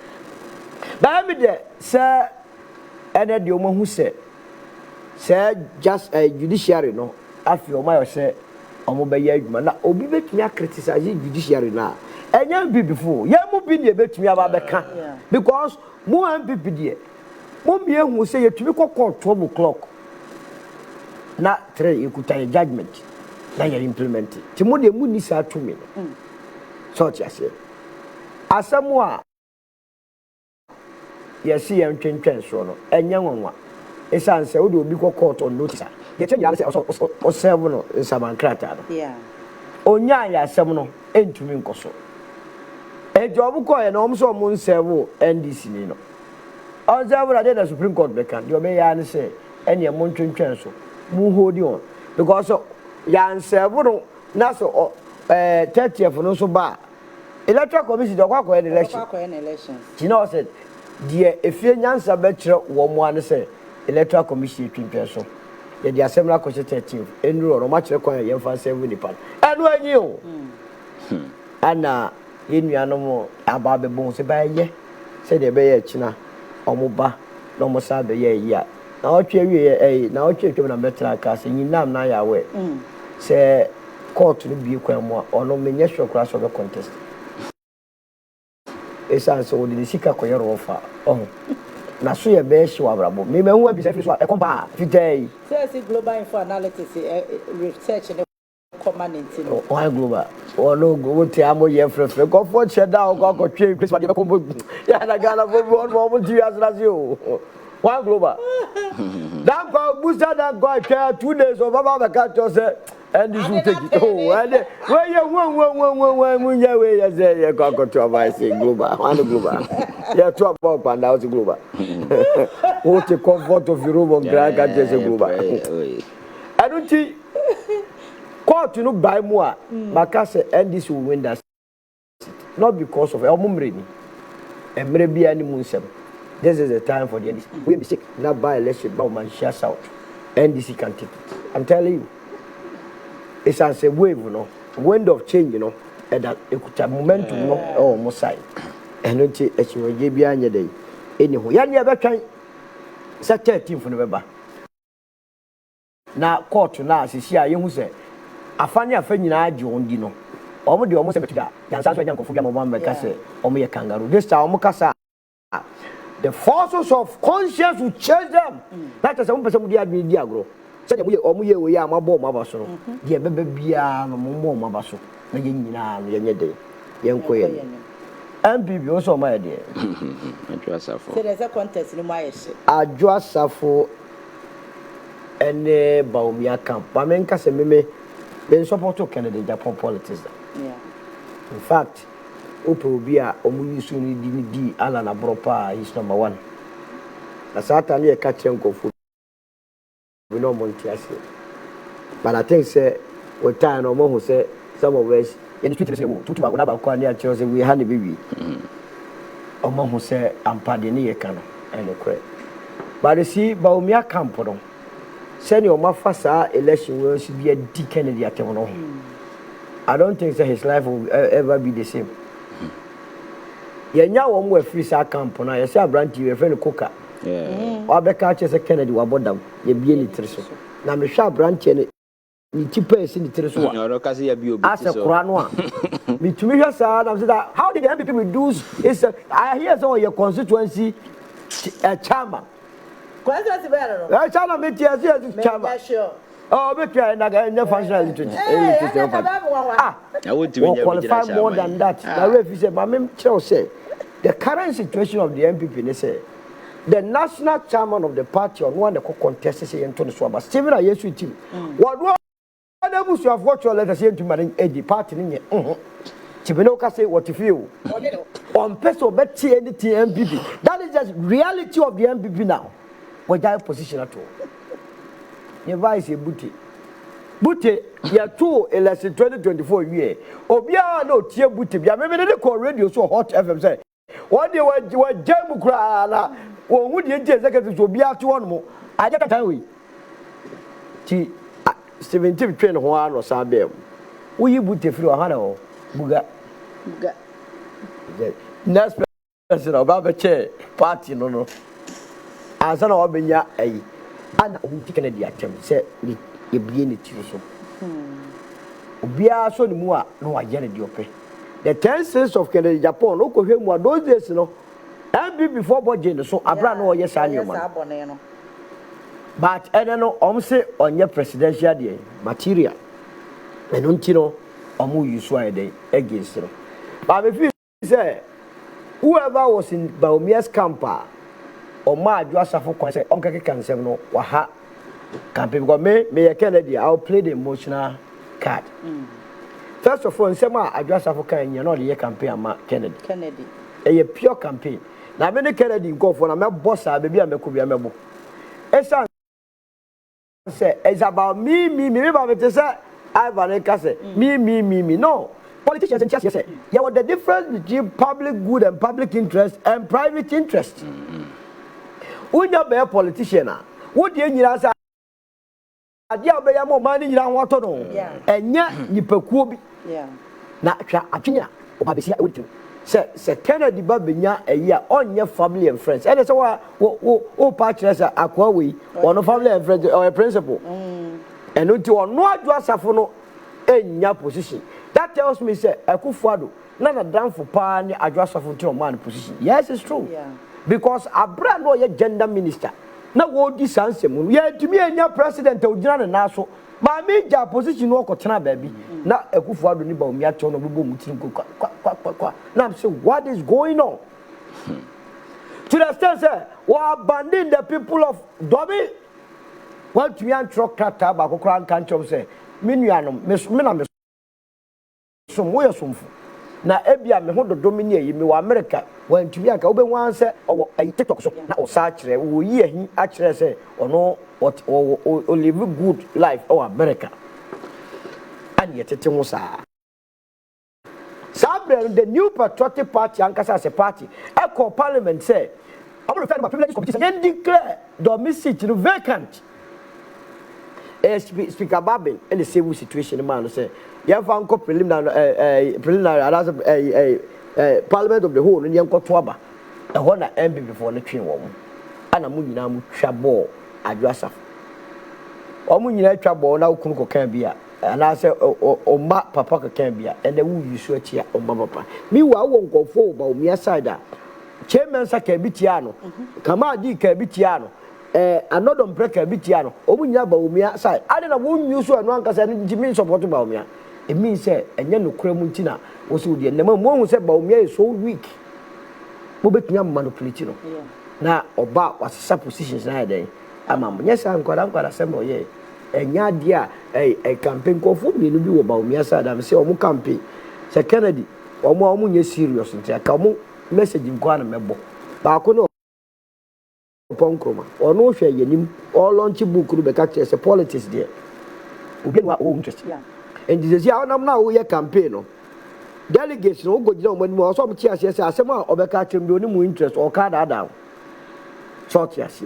But I mean, sir, and the woman who said, say just a judiciary no afi o mayo say omo be ya adwuma na obi betumi criticize judiciary na enya bi before ye mu bi ne betumi aba beka because mu NPP die mu mie hu say yetumi kokko 12 o'clock na 3 ekuta judgment na ye implement ti mu de mu ni sa tumi so ti ase asemu a ye si ye ntwentwen so no enya nwanwa esan se wo de obi ko court on notice ye tell ya say o serve no nsamankrata no yeah onya ya asem no entumi nkoso e job ko ye no om so mo serve NDC ni no on serve na the Supreme Court be kan yo me ya ne say ene mo ntwentwen so mu hold on because ya serve no na so 30th no so ba electoral commission do kwa election you know said the efie nyansa be kire wo mo ane say electoral commission twintwe so ye the assembly ko 13 enru ro ma kire kwan ye mfa 7 nipa enu anyi o ana yenuano mo aba be bon se ba ye se de be ye kina omoba no mo sa be ye ya na o twa wie na o twa na betra ka se nyinam na ya we se court no bi kwan mo ono menye sure kra so be contest esa so de sika ko ye ro fa na so ye be hwe abrabo me hu abi se fi so e kompa fitai say global info analysis research ne community no why global no go ti amo ye frefre go for cheda go twe Christmas de ko ya na Ghana bo ti as you why global that go booster that go 2 days of baba ka to say and this will take it and where you one we ya say you go to advice global one global yeah to about and out global what the comfort of your room on grand just global I don't think court no buy more because and this will win that not because of omumre ni emre bia ni munsem this is the time for the NDC we be sick not by election but man share south NDC can take it I'm telling you it's as a wave no wind of change no and that ekuta momentum no oh mo side and no ti echiwoje bia anya dey anyhow ya ne betwan say 13 for November na court na asisi a yehu say afani afanyina age ondi no omo de omo se betuda yansa so nyankofu bia mo meka say omo ye kangaroo this time omo kasa the forces of conscience will change them that is omo person mu dia admin dia agro say omo ye we ya amabo mo abaso no de bebe bia no mo mo abaso na ye nyina no ye nyede ye nkoye NPP also my idea Adjoa Safo say there's a contest no my shit Adjoa Safo ene baumia camp ba men ka se meme ben support Kennedy Agyapong politics yeah in fact obi a omu yusu ni di ala na bropa is number 1 na satan ye ka chenkofu we no montiase but I think say what time no mo say some of us in the street say tutu ba na kwa ni a say we ha ne bibi omo ho say ampade ne ye ka no ene kre but see baumia camp no say ni omo fa sa election we should be a Kennedy Agyapong no I don't think that his life will ever be the same. Yenya wo mo afiri sa camp na yesi abranti we friend koka wa be ka che se Kennedy wa bodam ye bie litri so na me hwa abranti ne ni tipa esi ni tere so wa no kasi ya bi obi as a kura no a me tumi hwa sa na say that how did the NPP reduce is I hear so your constituency chairman constituency better no chairman me tia say chairman sure oh me try na ga functional to I want to qualify more than that na we fi say ma me tell say the current situation of the NPP they say the national chairman of the party on one the contest say into so but Stephen Ayesu team what na busu of what your letter say to man edi party ni Tibino ka say what if you on person bet anything NPP that is just reality of the NPP now we die position at all your vice Bute ya two election 2024 year obia no tie Bute bia me dey call radio so hot FM say one day we jam kra na wo hu dey executive so obia to one mo aje ka tan we ti 17 train ho ano sabe wo yi Bute free o ha na o buga next person about chair party no asa na obenya ayi ana o ti Kennedy Agyapong say ni ebie ne ti so obia so ni mu a no wa yere de ope the 10 states of Kennedy Agyapong no ko hwe mu a those days no MB before budget so abra no ye sa nyoma but no say onye presidential dey material eno nti no omu use why dey against no but me feel say whoever was in Baumia's camp Oma Adjoa Safo kwa say onka kan sem no wa ha campaign because me Kennedy I'll play the emotional card. First of all sem a Adjoa Safo kan nya no the campaign ama Kennedy a pure campaign na me Kennedy go for na me boss a be bia me ko bia me bo esa say it's about me ba me say Ivan Kyei say me no politicians and just say yeah what the difference between public good and public interest and private interest. Unya be politician a wo de nyira sa ade a be ya mo man nyira ho to no enya nipakuo bi na hwa atwenya o ba be sia wutu se Kennedy ba benya eyi a onye family and friends and say wo pa kire sa akwa we ono family and friends or principal and unti ono Adjoa Safo no enya position that tells me say Akufuado na na danfo pa ni Adjoa Safo ti o man position yes it's true because abra no ye gender minister na wo di sansem ye tumi enya president o gina na so ma me ja position no okotena baabi na Akufuado ni ba o mi ato no bebo mutin kwa na am say what is going on to the extent say we abandon the people of Dobi want to yan truck kata ba kokran kan chom say me nuanom me na me so mo ye somfo na ebia me ho dodo me ne yi me wa America wan tumi aka obe wan se o TikTok so na o sa kire wo yi ahi a kire se ono o live good life o America and yet tete ho sa sabre the new patriotic party ankasa as a party e call parliament say I want to find my privilege committee and declare the seat vacant. Speaker Babin in the same situation man say you found preliminary parliament of the whole in yanko toaba e ho na MB before the twin wo ana mu nyina mu twa ball Adjoa Safo o mu nyina twa ball na okunu ko kan bia ana say o ma papa ko kan bia and wu yusu atia o ma papa mi wa wo nkofo ba o mi side a chairman sa ka bitia no kama di ka bitia no another breaker bitiano omunya ba omia sai ade na wonyu so anu ankasa njimi support ba omia it means say enye no kura mu ntina wo so die nema mo hu say ba omia is so weak mo betunya manipulate no na oba wasesa positions na den ama mo nyesa nkwara sembo ye enya dia campaign ko fu mi no bi wo ba omia sai da me say omu campaign say Kennedy omu nye serious ntia ka omu message nkwa na mebo ba ko no Ponkroma or no share yenim or launch book to be catch as a politics there. We get our interest. And this is how now we campaign. No delegates no go down when more some cheers as a summer or catch him doing more interest or card down. Short yes,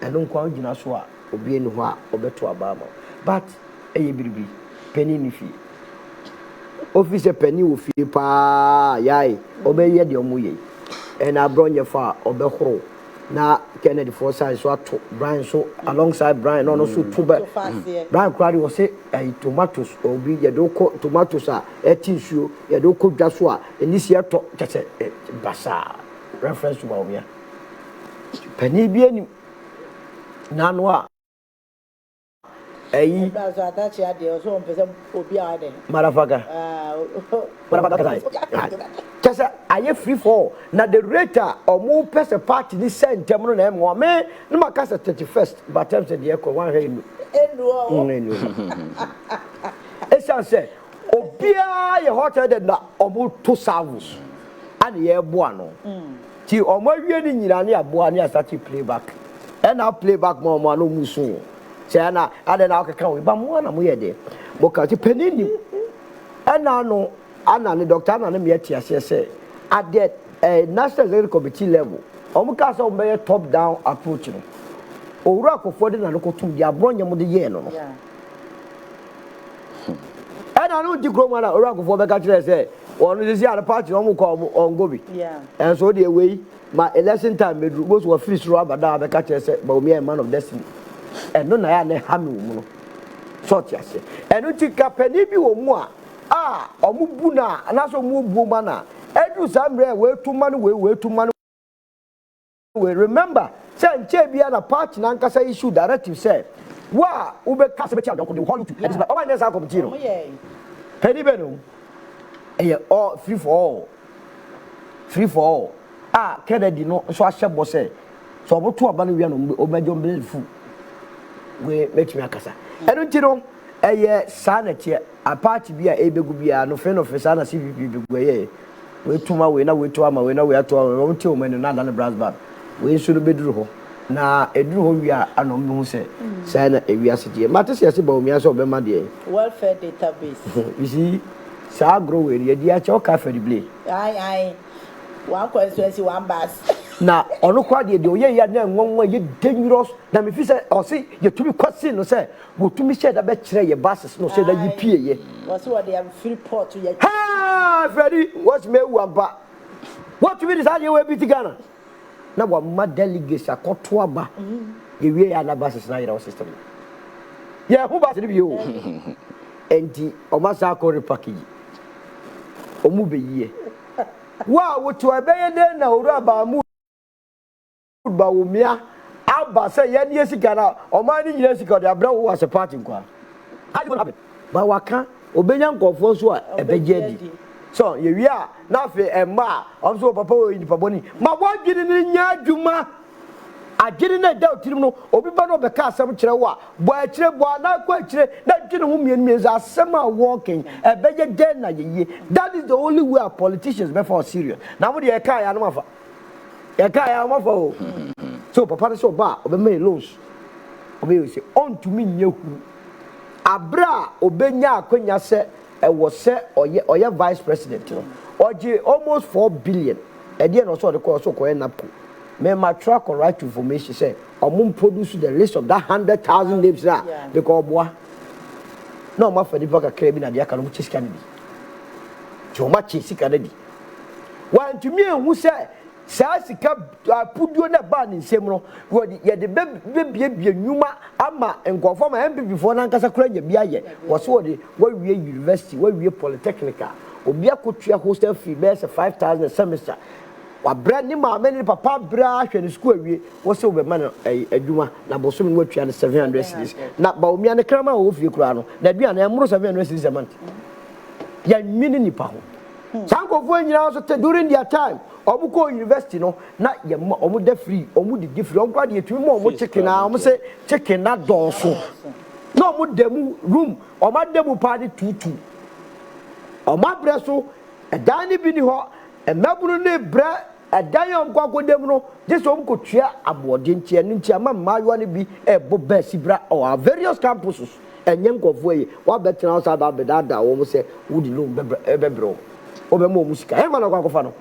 and don't count in us or be in or better Obama. But a baby penny nifi. Officer penny will feel pa yai, obey your muye, and I brought your far or the whole. na Kennedy for side so to Brian so alongside Brian no so to Brian Crowley was say tomatoes obi ye do ko tomatoes a etinsuo ye do ko dwa so a enisi to kese basa reference to Baumia pani bi ani na no a eyi so atachi ade so mpese obi a ade marafaka kasa aye free for na the rate omo pese party ni sentem no na em me no makasa 31st but time say dey ko wan hwe enu esa say obia ye hotel na omo to servos and ye boa no ti omo wie ni nyira ne aboa ne start playback and now playback mo no musu say na ade na okeka we ba mo na mo ye de boka ti penini ana no ana ne doctor ana ne me atiase say at the national executive committee level omuka say o top down approach no owura akofo de na no kotum di abronye mo de ye no no ana no di groma na owura akofo be ka kire say onu dey see at party no mo ko on go bi and so dey wey my election time medru both were free through abada be ka kire say ba o me man of destiny and no na ya ne ha me wo no sort ya say enu ti kapani bi wo mu a omubu na anaso mu bu ma na edu samre we tuma no we tuma no we remember say nche bia na party na nkasa issue directive say wa ube kase be tia don ko the whole to o ma nesa committee no peni be no all free for all Kennedy no so ahye bo say so oboto aba no wi no o mejo mbelefu we make me akasa enu ti no sa na tie a party bia ebegu bia no friend of sa na CPP begu we tuma we na we to ama we na we ato we ti o menu na da na brass band we nso no beduru ho na eduru ho wi a anom no se sa na ewi asedi mate se ase ba omi ase obema de welfare database you see sa grow we ye dia che o ka fa display ai one constituency one bus na ono kwa de oye ya na nwanwa ye dangerous na me fi say o say ye tumi kwasi no say wo tumi share da be kire ye buses no say da ye pie ye was what they have free port ye ha Freddy watch me wamba what to be this how you we be Ghana na wa ma delegates akoto aba ye we ya na buses na your system ye who bus ni bi o enti o ma sa ko repackage o mu be ye wa wo to ebeye de na oro aba mu ba wumia aba say ye ne sika na o ma ni nyina sika de abra wo as a party kwa ba waka obenya nkofo so a ebeje di so ye wi a na fe emma o so papa wo ni paboni ma bo adwini ni nya adwuma agiri na da otirim no obi ba no be ka asem kire wo a bo akire bo na kwa akire na dwini ho mienu asem a walking ebeje de na ye that is the only way politicians be for serious na mo de ka ya no mafa ya mafa o so papa so ba obema loans obe say on to me nyehu abra obenya akonya se e wo se oye vice president no oje almost 4 billion e dey no so de ko so ko enapco me ma track on right to information say omum produce the list of that 100,000 names na because boa no ma fa di baka krebi na dia ka no chi sika ni jo ma chi sika na di wan to me hu say sika puduo na ba ni nsem no ye de bie nwuma ama nkofo ma NPP fo na nkasa kura nya bia ye wo so de wa wie university wa wie polytechnical obi akotua hostel fee be 5,000 semester wa brand ni ma meni papa bra hwe ni school awie wo se obe ma na adwuma na bosom ni watua na 700 cedis na ba omia ne krama wo fie kura no na bia na emro 700 cedis a month ya nwini nipa ho sankofo nyina so during their time omuko university no na ye omu de free omu di free onkwa de etumi mo omu chicken na omu se chicken na donso na omu demu room omu demu party tutu omu breso edan ni bi ni ho emabunu ne bra edan yom kwa demu no just omu ko tua abode ntia ntia ma mayo ne bi ebo ba sibra or various campuses enye nkofo yi wa betina outside ba bedada wo mu se wudi lo bebro obemo musika e ma na kwa kofa no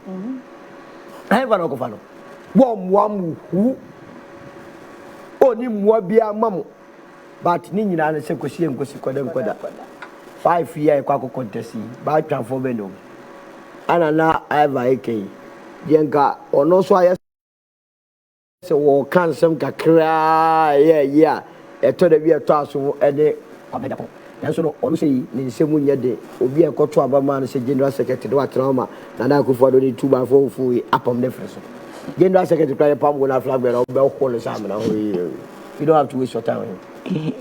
Eva no kofano. Wo muamu hu. Oni mua bia mamu. But ni nyina na se kosi enkosi koda koda. 5 year kwa contest ba transform no. Ana na Ivan Kyei. Yenga ono so so wo kan sem kakra yeah eto da bi eto aso ene abedapo nanso no ono sei ne nsemu nya de obi ekoto abama no se general secretary wa trauma na na akufo do ni 2x4 fu apom de freso general secretary cry pam go na flag bearer be ko le sam na you don't have to waste your time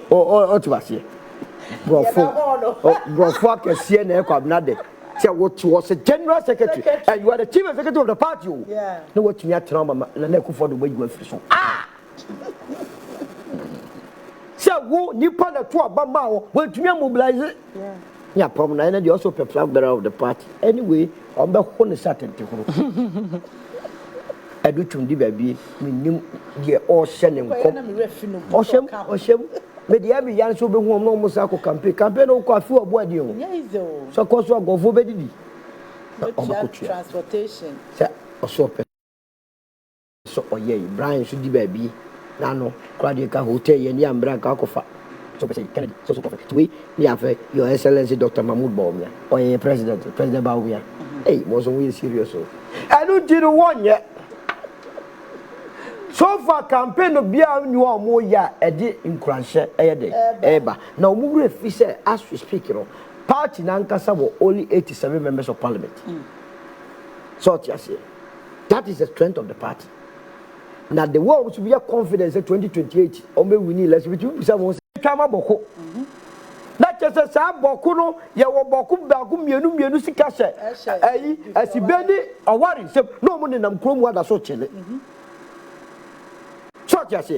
oh to was here bro for kese na e kwa abnade say what was a general secretary and you are the chief executive of the party yeah no what you trauma na na akufo do be freso say wo nipa na to abama wo wantumi mobilize yeah problem na they also flag bearer of the party anyway on be ho ne satente ho edu tundi baby minim ye o hye ne nkom o hyem me dia bi yan so be hu no mo sa ko campaign no ko afi obo ade o so ko so agofo be didi transportation say o so pe so oye Brian so di baby na no kwade ka hotel ye ni ambra ka kofa so be say Kennedy so perfect we have your excellency Dr. Mahmoud Bawumia oye president Bawumia hey mo so we serious so I don't did one yet. So far campaign no bia nyu omo ya ede nkranhye eyede eba na omo gre fi say as we speak you know party na nkasa wo only 87 members of parliament so that is the strength of the party now the world should be confidence in 2028 omo win election we say mo twama boko na chese sa boko no ye wo boko ba ku mienu sika hye ayi asibeni awari se no mo ne nam krom wa da so chele so just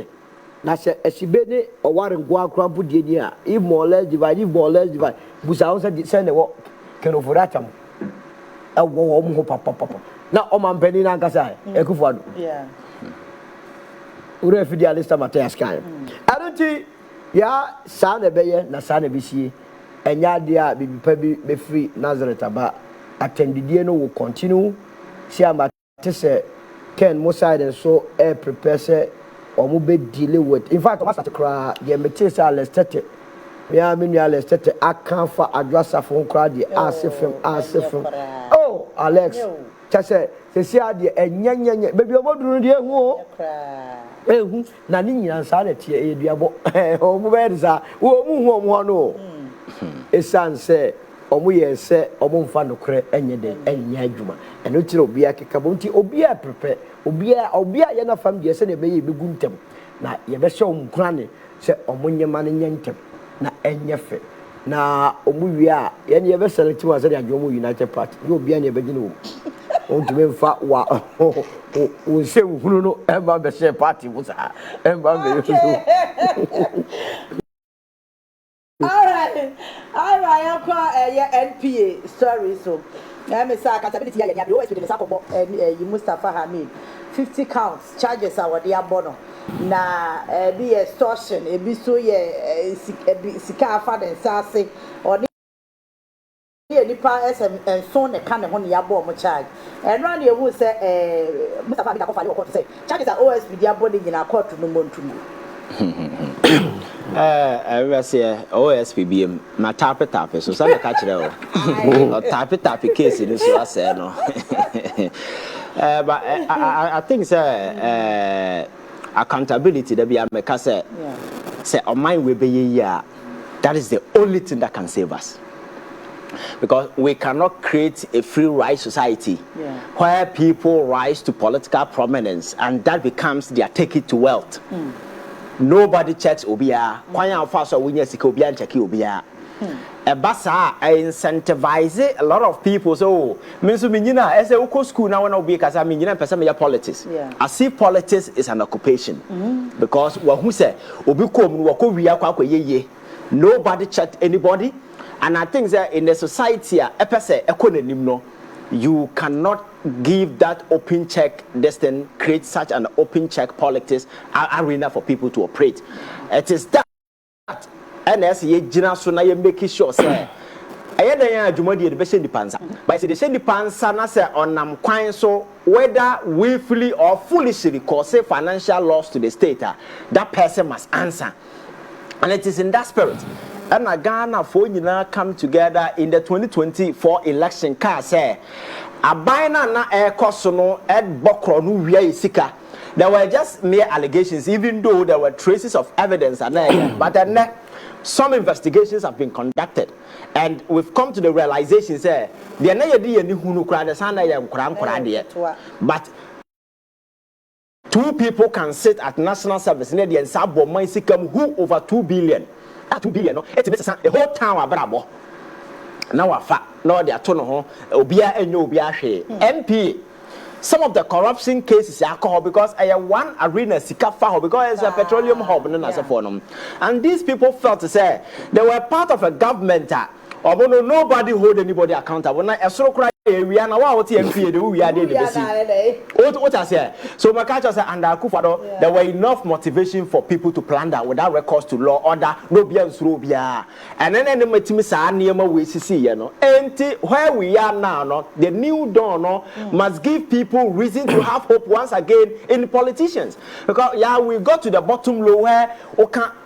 na se esibeni oware ngwa akrampu die ni a if more or less divide busa ho se ne wo kenofura cham e wo mo papa na o man pani na nkasa ekufuado yeah ure fidi alista Matthias kan aronti ya sa na beye na sa na bisie enya de a bibipa bi be free Nazareth aba attendidie no will continue see amate se Ken Moside so prepare se omo be deal with in fact master kra ye mete say alestate ya menu alestate akanfa Adjoa Safo kra de asefem oh Alex chase se si ade enyenyenye bebi oboduru de ehu ehu na ni nyina sa na tie eduabo omo be za wo mu hu omo no esanse omo ye se omo mfa no kre enye de enya adwuma eno tire obi akeka bo nti obi a prepare obi a ye na fam de se na be ye begu ntem na ye be hye omo kurane se omo nyema ne nyentem na enye fe na omo wi a ye ne ye be select wa se de adwo omo United Party ye obi a ne be gine wo on to mfa wa o se hunu no e ba be share party wo sa e ba be yo all right NPA story so I me say accountability ya always with the sakobo Mustafa Hamid 50 counts charges are what they are bono na be extortion e bi so ye sika afa den sase or nipa SM so ne kan ho ne yabo mo charge and run you will say Mustafa Hamid akofa le court say charges are always with their body in a court no montumu I say OSPBM na tap so say ka kire o tap case ni so ase no but I think say accountability that be make say on my we be here that is the only thing that can save us because we cannot create a free right society where people rise to political prominence and that becomes their ticket to wealth. Nobody checks obia kwanya afa so wonya sika obia ncheki obia basa incentivize a lot of people so me so menyina ese uko school na wana obi kasa menyina pesa me politics I see politics is an occupation because who say obi kom no wako wi akwa yeye nobody checked anybody and I think that in the society a pese ekonanim no you cannot give that open check destin create such an open check politics arena for people to operate. It is that and as ye jina so na ye make sure say aye dan ya adwumadi de be hye dipansa but say the hye dipansa na say onam kwan so whether willfully or foolishly cause financial loss to the state that person must answer and it is in that spirit. And Ghana for nyina come together in the 2024 election car say abina na ekoso no ed bokro no wia isika there were just mere allegations, even though there were traces of evidence and but then some investigations have been conducted, and we've come to the realization say but 2 people can sit at national service near the Ensabo Mainsikam who over 2 billion. That 2 billion, no, it's a whole town abrabo. Now a fact, no, they are tono, Obia and Obia MP. Some of the corruption cases alcohol because I have one arena sikafa because it's a petroleum hub and these people felt to say they were part of a government or nobody hold anybody accountable. Now, we are now what MP do we are what I say. So my catcher said under Akufo there were enough motivation for people to plan that without recourse to law order, no biya. And then the metimisa near we see, you know. And where we are now, no, the new dawn no, must give people reason to have hope once again in politicians. Because yeah, we got to the bottom low where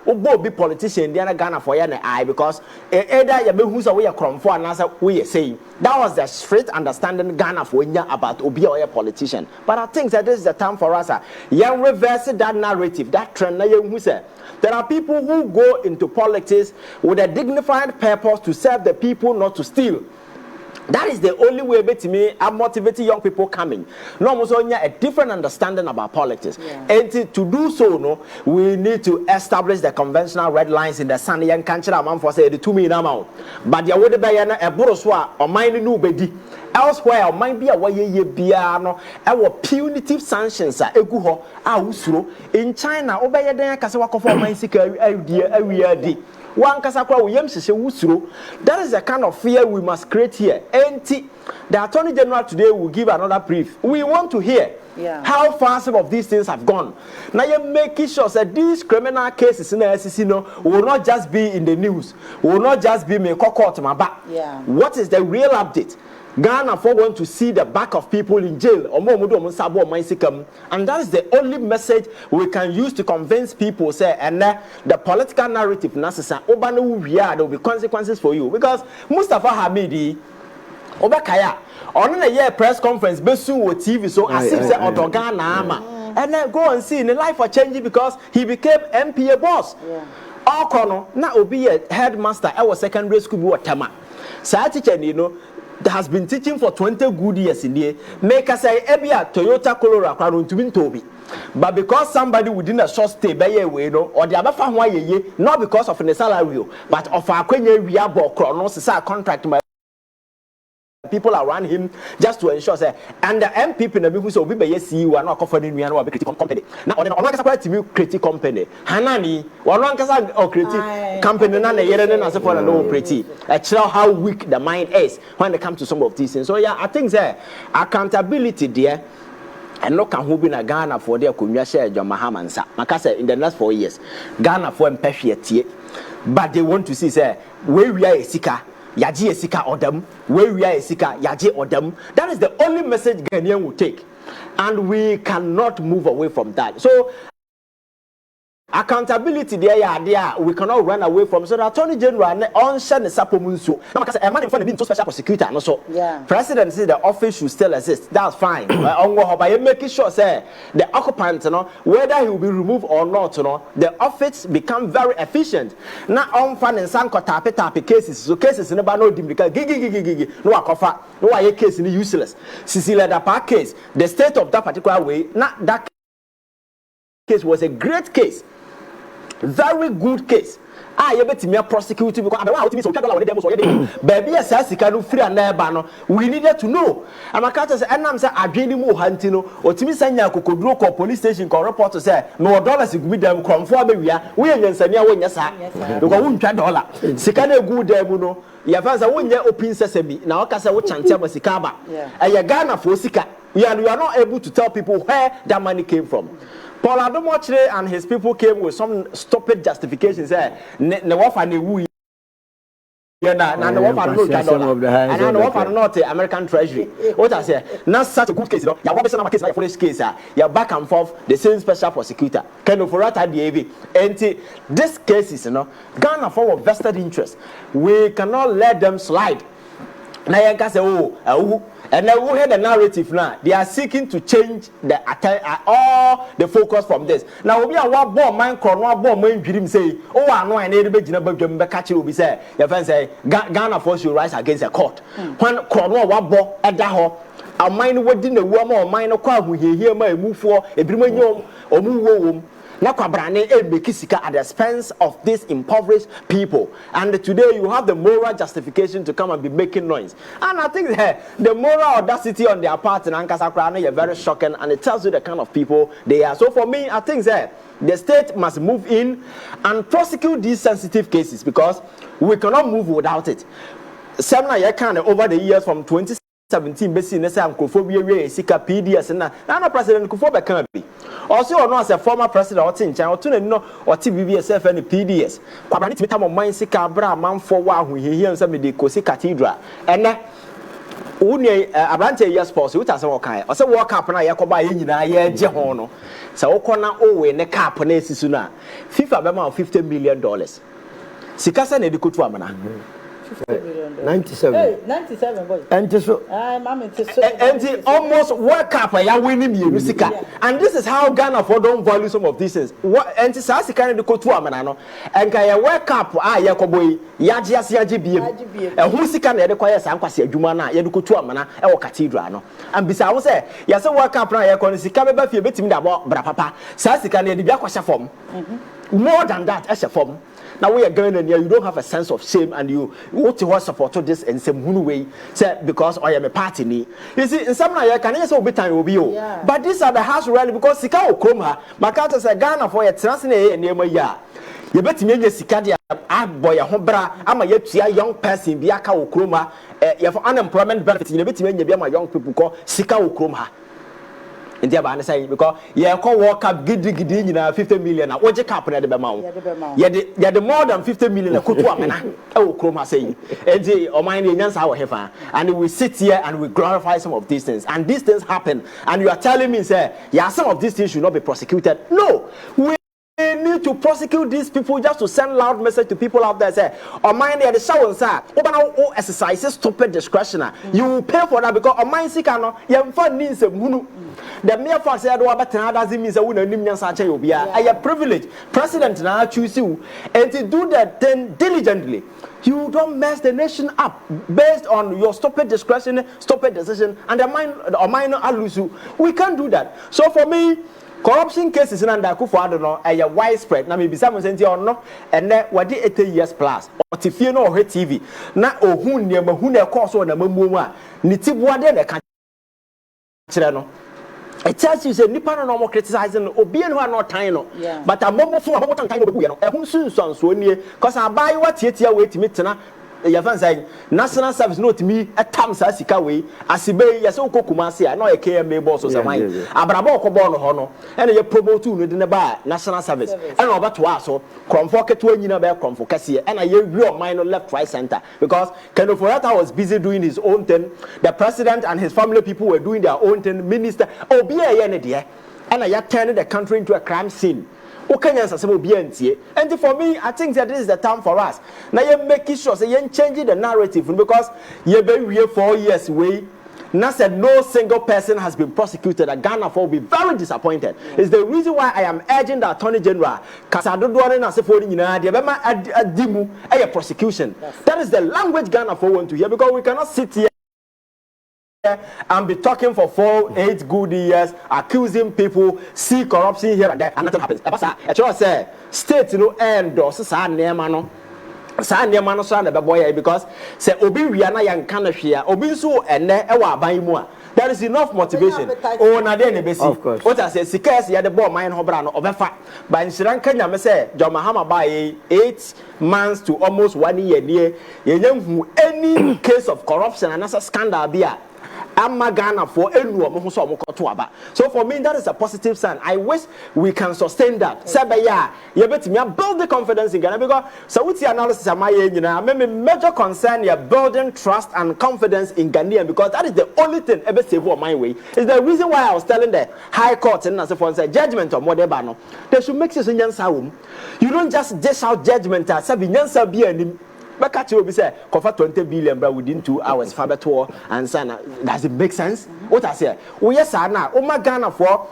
Obo be politician, the other Ghana for your eye because either you be who's away from for and answer we are saying that was the straight understanding Ghana for about Obi or a politician. But I think that this is the time for us. You reverse that narrative, that trend. There are people who go into politics with a dignified purpose to serve the people, not to steal. That is the only way to me I'm motivating young people coming. No, also a different understanding about politics. And to do so, no, we need to establish the conventional red lines in the Sunday and country amount for say the 2 million amount. But there would be a boroswa or mine no bedi. Elsewhere, might be a way ye biano, our punitive sanctions are eguho, Owusu in China, obey a day Kasawako for my sick area. One kasakwa uyem sese wusuro. That is the kind of fear we must create here. And the Attorney General today will give another brief. We want to hear how far some of these things have gone. Now you're making sure that these criminal cases in the SEC will not just be in the news, will not just be me court my back. What is the real update? Ghana for want to see the back of people in jail and that is the only message we can use to convince people say and the political narrative necessary there will be consequences for you because Mustafa Hamidi Obakaya on a year press conference besu with TV so as if say Ghana and then go and see in the life for changing because he became MPA boss. All kono na obi a headmaster our secondary school bi Watama. Sa teacher has been teaching for 20 good years in there. Make us say Ebia Toyota Corolla Crown to be Toby. But because somebody within a short stay by a way, or the other family, not because of a salary, but of our we are bought chronos contract my people around him just to ensure say and the MPP na people so be be CEO and not confident we are not critical company. Now on one kasa to critical company. Hanani one kasa or critical company na yere na say for no pretty. Show how weak the mind is when it comes to some of these things. So yeah, I think say accountability there and no can who be na Ghana for their kunwa share John Mahamansa. Makasa in the last 4 years Ghana for empathy but they want to see say where we are sika Yaji Esika Odam, where we are Esika, Yaji Odam. That is the only message Ghanaian will take. And we cannot move away from that. So, accountability there, we cannot run away from. So, the Attorney General on Shan Sapomunsu. A man in front of being special prosecutor. And also, President said the office should still exist. That's fine. By making sure, say, the occupant, whether he will be removed or not, the office become very efficient. Now, on fan and sanko tape cases, so cases in about no because gigi, no akofa, no a case in useless. Cecilia Dapa case, the state of that particular way, not that case was a great case. Very good case. You bet me a prosecutor because I want to be so baby, free and we needed to know. And my cat said, and I'm saying, I dream more hunting or to me send you could look or police station or report to say, no dollars with them come for me. We ain't sending when you say, you go $1. Second good demuno. You have a 1 year open sesame. Now, Casa, what chance was Sikaba? And you Ghana for Sika. You are not able to tell people where that money came from. Paul Adomochre and his people came with some stupid justifications. Not American Treasury. What I say, not such a good case. You have case like police case. You're back and forth, the same special prosecutor. Kind of for that DAV. And this case is, Ghana for vested interest. We cannot let them slide. na yenka say oh and then we hear the narrative now. They are seeking to change all the focus from this. Now we are one bomb man crown, one bomb man dream say, oh I know I need to be catch you be say, your friend say Ghana force you rise against the court. When crown one bomb at that hole, a mine within the woman or mine or crowd who hear my move for a brimanyon or move. At the expense of these impoverished people, and today you have the moral justification to come and be making noise. And I think the moral audacity on their part in Ankasa is very shocking, and it tells you the kind of people they are. So for me, I think that the state must move in and prosecute these sensitive cases because we cannot move without it. Over the years from 2017, basically, Sika PDS and President Kufobe can be. Also, or not as a former president or Tincha or Tuno or TBSF and PDS. Quabanit with time mine Sika Bra, man for one who he hears some of the Kosi Cathedral. And Une Abrante years pause, which has a walk. I said, walk up and I go by in a year, Jehono. So, Okona Owe and a cap on Sisuna. FIFA Bema $50 million. Sikasa Nedikutuamana. 97. Hey, 97 boy. And so and almost work up a winning music. And this is how Ghana for don't value some of these things. What and Sasi can go to Amanano and can work up Yakoboy Yajias Yaji and who can require Sanquasia Jumana Yaduko to Amana or Cathedral. And besides, I will say, yes, work up now. You're see Cababa, you bet me about Brapapa. Sasi can the Biaquasha form. More than that, as a form. Now we are going in here, you don't have a sense of shame and you want to support this in some way, say because I am a party. You see, in some way, can you say time will be you? But these are the house rally because Sika Okroma, Makata say Ghana for a transne near my ya. You bet me Sikadia, boy, a hombra, I'm a yet young person, Biaka Okroma, you have unemployment benefits, you bet me my young people call Sika Okroma. In the Abana saying because you call walk up giddy 50 million. What you cap at the Bemau? Yeah, the more than 50 million. Oh, Chroma saying, and the Omani our heifer, and we sit here and we glorify some of these things, and these things happen, and you are telling me, say, yeah, some of these things should not be prosecuted. No, we need to prosecute these people just to send loud message to people out there. Say, on mine the show and say, oh, exercises stupid discretion. You will pay for that because on mine sikano, you fund needs a munu. The mere fact that doesn't mean that we don't need such a I privilege. President now choose you and to do that then diligently. You don't mess the nation up based on your stupid discretion, stupid decision, and the minor Owusu. We can't do that. So for me, corruption cases in Andaku I don't know, are widespread. Now maybe someone says or no, and then what did 80 years plus? Or if you know her TV, now oh who near Mahuna course on a Mumuma, Nitibwa then a country. It tells you say nipa no more criticizing obi no not time but a momo for about time obi no ehun sunsun so nie cause abai what tietia we timi tena ya fan say national service note me atam sa sika we asibe ya so kokuma se na e KMA boss so man abrabo okobon no ho no ene ye promote no de ne ba national service ene obato aso kromfo keto anyina be kromfo kase ene ye wi o man no left right center because Kennedy Agyapong was busy doing his own thing, the president and his family people were doing their own thing, minister obi ye ne de ene ya turn the country into a crime scene. And for me, I think that this is the time for us. Now you're making sure so you're changing the narrative because you're very 4 years away. Now said no single person has been prosecuted. And Ghana will be very disappointed. It's the reason why I am urging the Attorney General a prosecution. That is the language Ghana want to hear because we cannot sit here and be talking for 4-8 good years, accusing people, see corruption here and there, and nothing happens. I say, state end or because say obi we na yan kana hwea obi so ene e wa ban mu a there is enough motivation oh na dey na besi what I say sikas ya the boy mine ho bra no obefa ban shiran kanya me say John Mahama ba 8 months to almost 1 year near yenhu any case of corruption and as a scandal bia Amma Ghana for so for me that is a positive sign. I wish we can sustain that. Sebaya, you bet me build the confidence in Ghana because so with the analysis of my major concern you're building trust and confidence in Ghanaian because that is the only thing ever save on my way. Is the reason why I was telling the High Court and as a judgment on whatever no. They should make this in Yansawum. You don't just dish out judgment as Sabinyansa be But catch you say cover 20 billion bra within 2 hours for better and sana. Does it make sense? What I say? Oh yes, na. Oh my Ghana for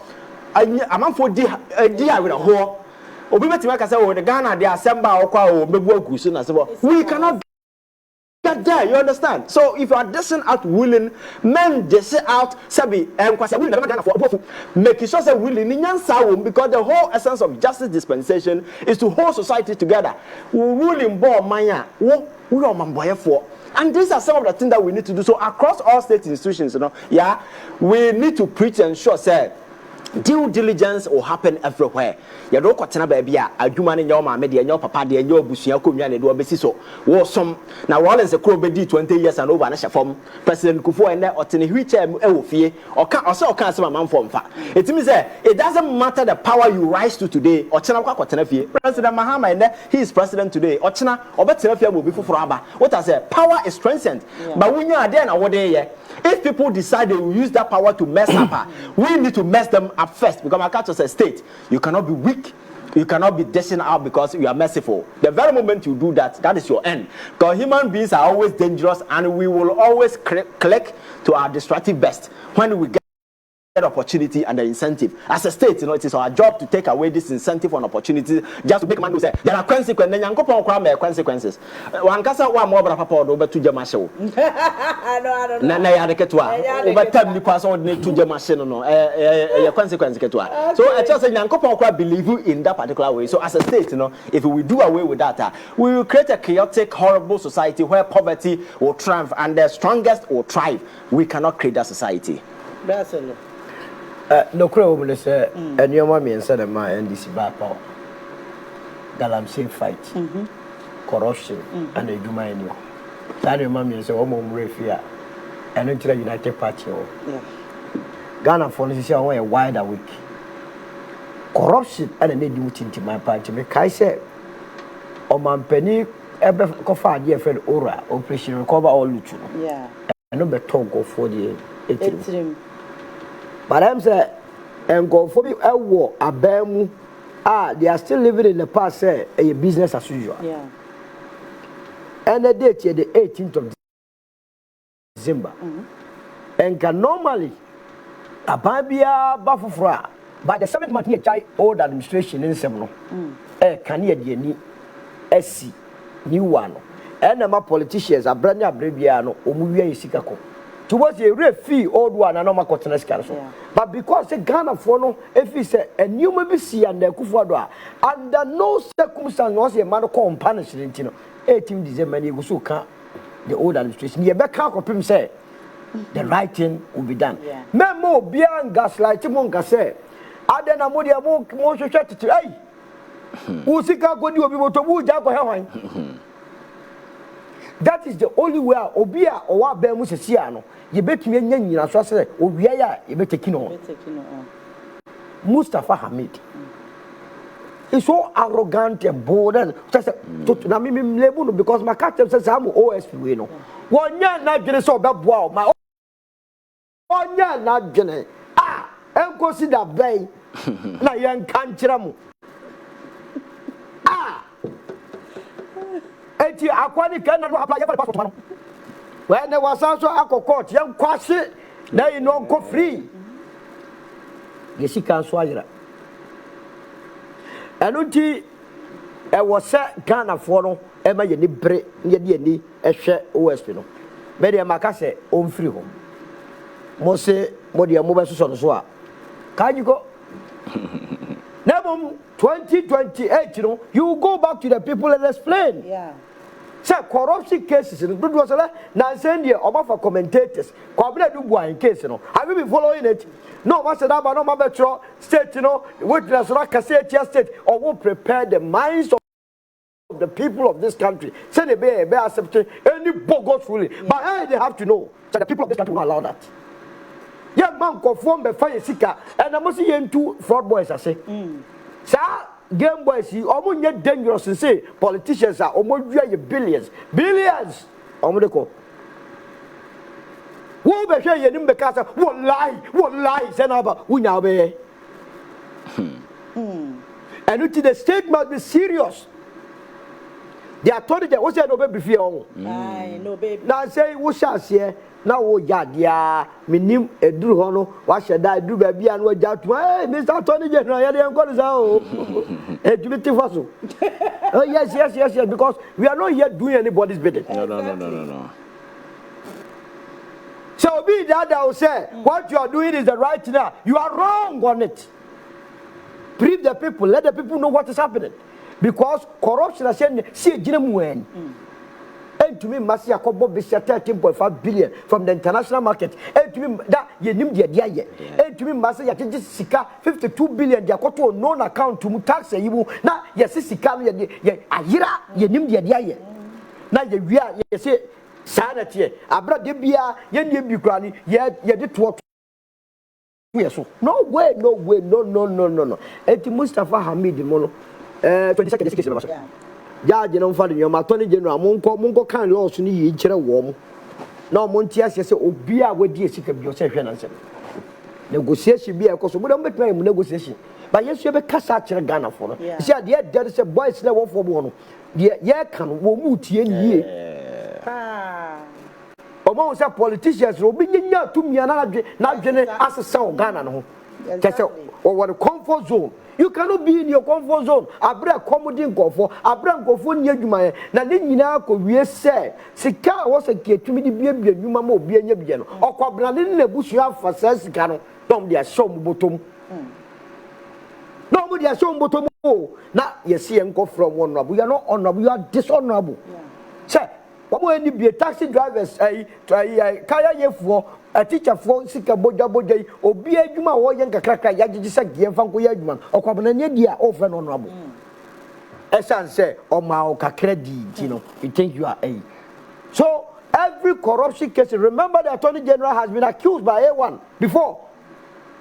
a man for dear with a whore. Obi betima say oh the Ghana they assemble okwa o mebu agusu na say we cannot get there, you understand? So if you are dishing out willing, men dish out sabi kwase willing never Ghana for obofu make sure say willing ni nyansa because the whole essence of justice dispensation is to hold society together. We ruling bo manya wo omamboye for. And these are some of the things that we need to do. So across all state institutions, we need to preach and ensure say due diligence will happen everywhere. You don't kwatena baby adwuma ne nyoma me de papa de nyo busua konwa ne do obesi so wo som na Rollins ekro be di 20 years and over na shafom President Kufuor ene otene wheelchair e wo fie oka asema manfo mfa it means it doesn't matter the power you rise to today ochena kwa kwatena fie President Mahama ene he is president today ochena obetena fie mo bi foforo aba what I say power is transient but when you are there na wode ye if people decide they will use that power to mess up we need to mess them up first because my country is a state. You cannot be weak. You cannot be dishing out because you are merciful. The very moment you do that, that is your end. Because human beings are always dangerous and we will always click to our destructive best when we get opportunity and the incentive. As a state, it is our job to take away this incentive and opportunity just to make man who say there are consequences. Then you go consequences. One kasa wa mo bra papa do betu jama show. No. Na ya de ketwa. Over time because so need to jama show no. Consequences ketwa. So I just say nyankopon believe in that particular way. So as a state, if we do away with that, we will create a chaotic, horrible society where poverty will triumph and the strongest will thrive. We cannot create that society. That's it. No crow will say, and your mommy and said, my NDC back power. Galamsey fight, corruption, and they do my annual. That your mommy and say, oh, mom, refia, and into the United Party. Ghana for this year, a wide awake. Corruption, and they do it into my party. Make I say, oh, my penny, ever coffee, dear friend, Ora, operation recover all Luchu. Yeah, I know the talk go for the 18. But I'm saying, and go for me a war, a bam. They are still living in the past, say, a business as usual. Yeah. And the date here, the 18th of December. And can normally a babia buffufra, but the 7th month here, old administration in Semno. Can you ni SC, new one. And my politicians are brand new Brebiano, Omuya Isikako. Towards a real fee, old one, and no more cottoners council. But because the Ghana for no, if he said, and you may be see and the Kufuadwa, under no circumstance was a man called punishment, 18 December, you so can't the old administration. You better can't him say the right thing will be done. Memo beyond gaslighting Monka say, I then a modia more to hey, Usika go you be to move Jago. That is the only way Obia or what Bemus Siano. You bet me in as I say, Obia, you bet taking on Mustafa Hamid. He's so arrogant and bold and just Namim label because my cat says I'm OSP. 1 year not getting so bad. Wow, my 1 year not getting and consider bay. Na young can't. Eti akwani Canada no apply for passport. When there was also a court, young kwasi, now you know go free. Yesi can swire. And unti I was set Ghana for no, Emma ye ni bre, ni a share OSP no. Media Macase on free home. Mose Modia mobile so. Can you go? Never 2028, you go back to the people and explain. Yeah. Say corruption cases in the was now send you for commentators. In case, have you been following it? No, Master Daba, no Metro State, witness Rakasetia State, or will prepare the minds of the people of this country. Send a bear accepting any bogus ruling. But hey, they have to know that the people of this country will allow that. Young man conform the fire seeker, and I must see into fraud boys, I say. Sir, game boys, you almost get dangerous and say politicians are almost billions. Omodeko. Who be here in Bekasa? What lie, Senaba, we now be. And the state must be serious. they are told that what's no baby fear on. No baby. Now say what shall say now oh yeah minim eduru hono wa sheda eduru ba bia no ja to Mr. Attorney General ya dey call so educate faso. Oh yes because we are not here doing anybody's bidding. No. So be that I will say what you are doing is the right thing. You are wrong on it. Brief the people, let the people know what is happening. Because corruption is saying see genuine. And to me, Masia Kobo be 13.5 billion from the international market. And to me, that you nim the idea. And to me, Masia just sika 52 billion. They got to known account to tax. You now yes, sika ye ayira you nim the idea. Now you are you say sanity. Abra debia ye nim bikrani ye did what. Yes, no way. No. And Mustafa Hamid Mono 22nd. Judge no fa your Attorney General monko kan laws ni yi kire wo mo na mo ntia se obi a wadi esika bi o se hwe na nsem negotiation bi e ko so mo dem betwa mu negotiation ba yesu be kasa kire Ghana for no see dey there say boys na wo for bo no dey ye kan wo mu tie ni ye o mo say politicians obi nyanya tumia na dwene asesa o Ghana no ho kese o what comfort zone. You cannot be in your comfort zone. Abra accommodating comfort. Abra comfort near you my. Na ni nyina ko wie say. Sika was a ke tumi di bia nyuma ma obi anya bia no. Okwabra ne na busu afa sa sika no. Dom dia show botom. No mo dia show botom o. Na yesi enko from honorable. You are not honorable. You are dishonorable. Say, what any be taxi drivers kaya yefo a teacher for sika boja obi adwuma wo yen kakrakra ya gigisa gie fanko ya adwuma okwabana ne dia offer no honorable esan say o ma o kakra di you think you are a so every corruption case remember the Attorney General has been accused by A1 before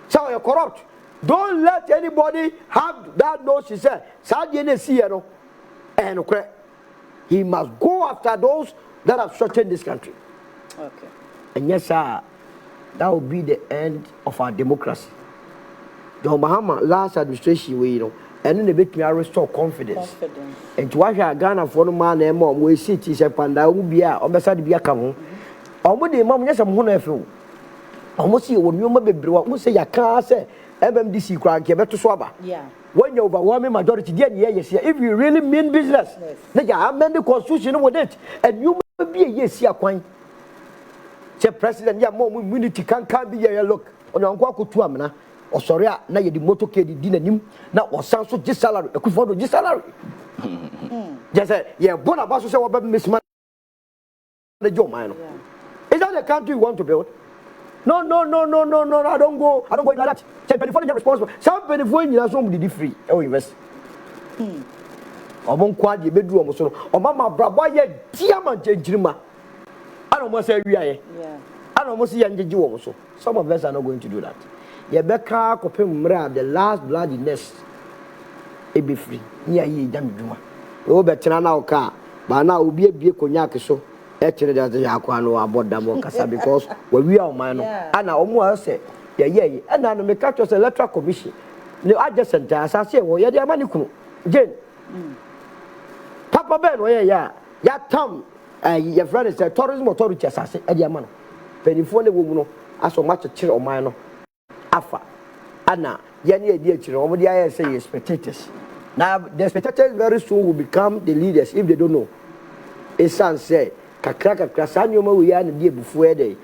so you're corrupt. Don't let anybody have that nose. He said and he must go after those that have threatened this country. Okay. And yes, sir, that will be the end of our democracy. John Mahama last administration, and then they make me restore confidence. And to watch our Ghana for no man and mom, we see it and Panda will be out, on the side of Yakamo. Almost the mom, yes, I'm going to almost see when you may be what say you can't say MMDC crank, you better swabber. Yeah. When you overwhelming majority, yes, if you really mean business, then you amend the constitution with it, and you may be a yes, here, coin. Say, President, yeah, more immunity can't be here. Look, on your uncle to Amna, or sorry, now you the motorcade dinner him, now or sounds so just salary, a quick photo, just salary. Just say, yeah, Bonabasso say about Miss Man, the Joe Mino. Is that the country you want to build? No, I don't go like that. Say, Penny responsible. Some Penny you have somebody free. Oh, invest. Among quad, you bedroom or so. Or Mamma Brabaya, Diamond Jima. I don't want to say we are. I don't want to see Angie also. Some of us are not going to do that. Yebeka Copemra, the last bloody nest. It be free. Near ye, damn Juma. Oh, better now car. But now will be a cognac so. Actually, that's the Yaquano about Damocasa because when we are minor, and I almost say, yeah, and I make catch us electoral commission. No, I just sent us, I say, well, yeah, they're money. Jane Papa Ben, yeah, Tom, your friend is a tourism authority, as I say, a man. Penny for the woman, as so much a chill or minor. Afa, Anna, Yanni, dear children, over the ISA spectators. Now, the spectators very soon will become the leaders if they don't know. His son said, Kakraka Krasanyo we are the day before day.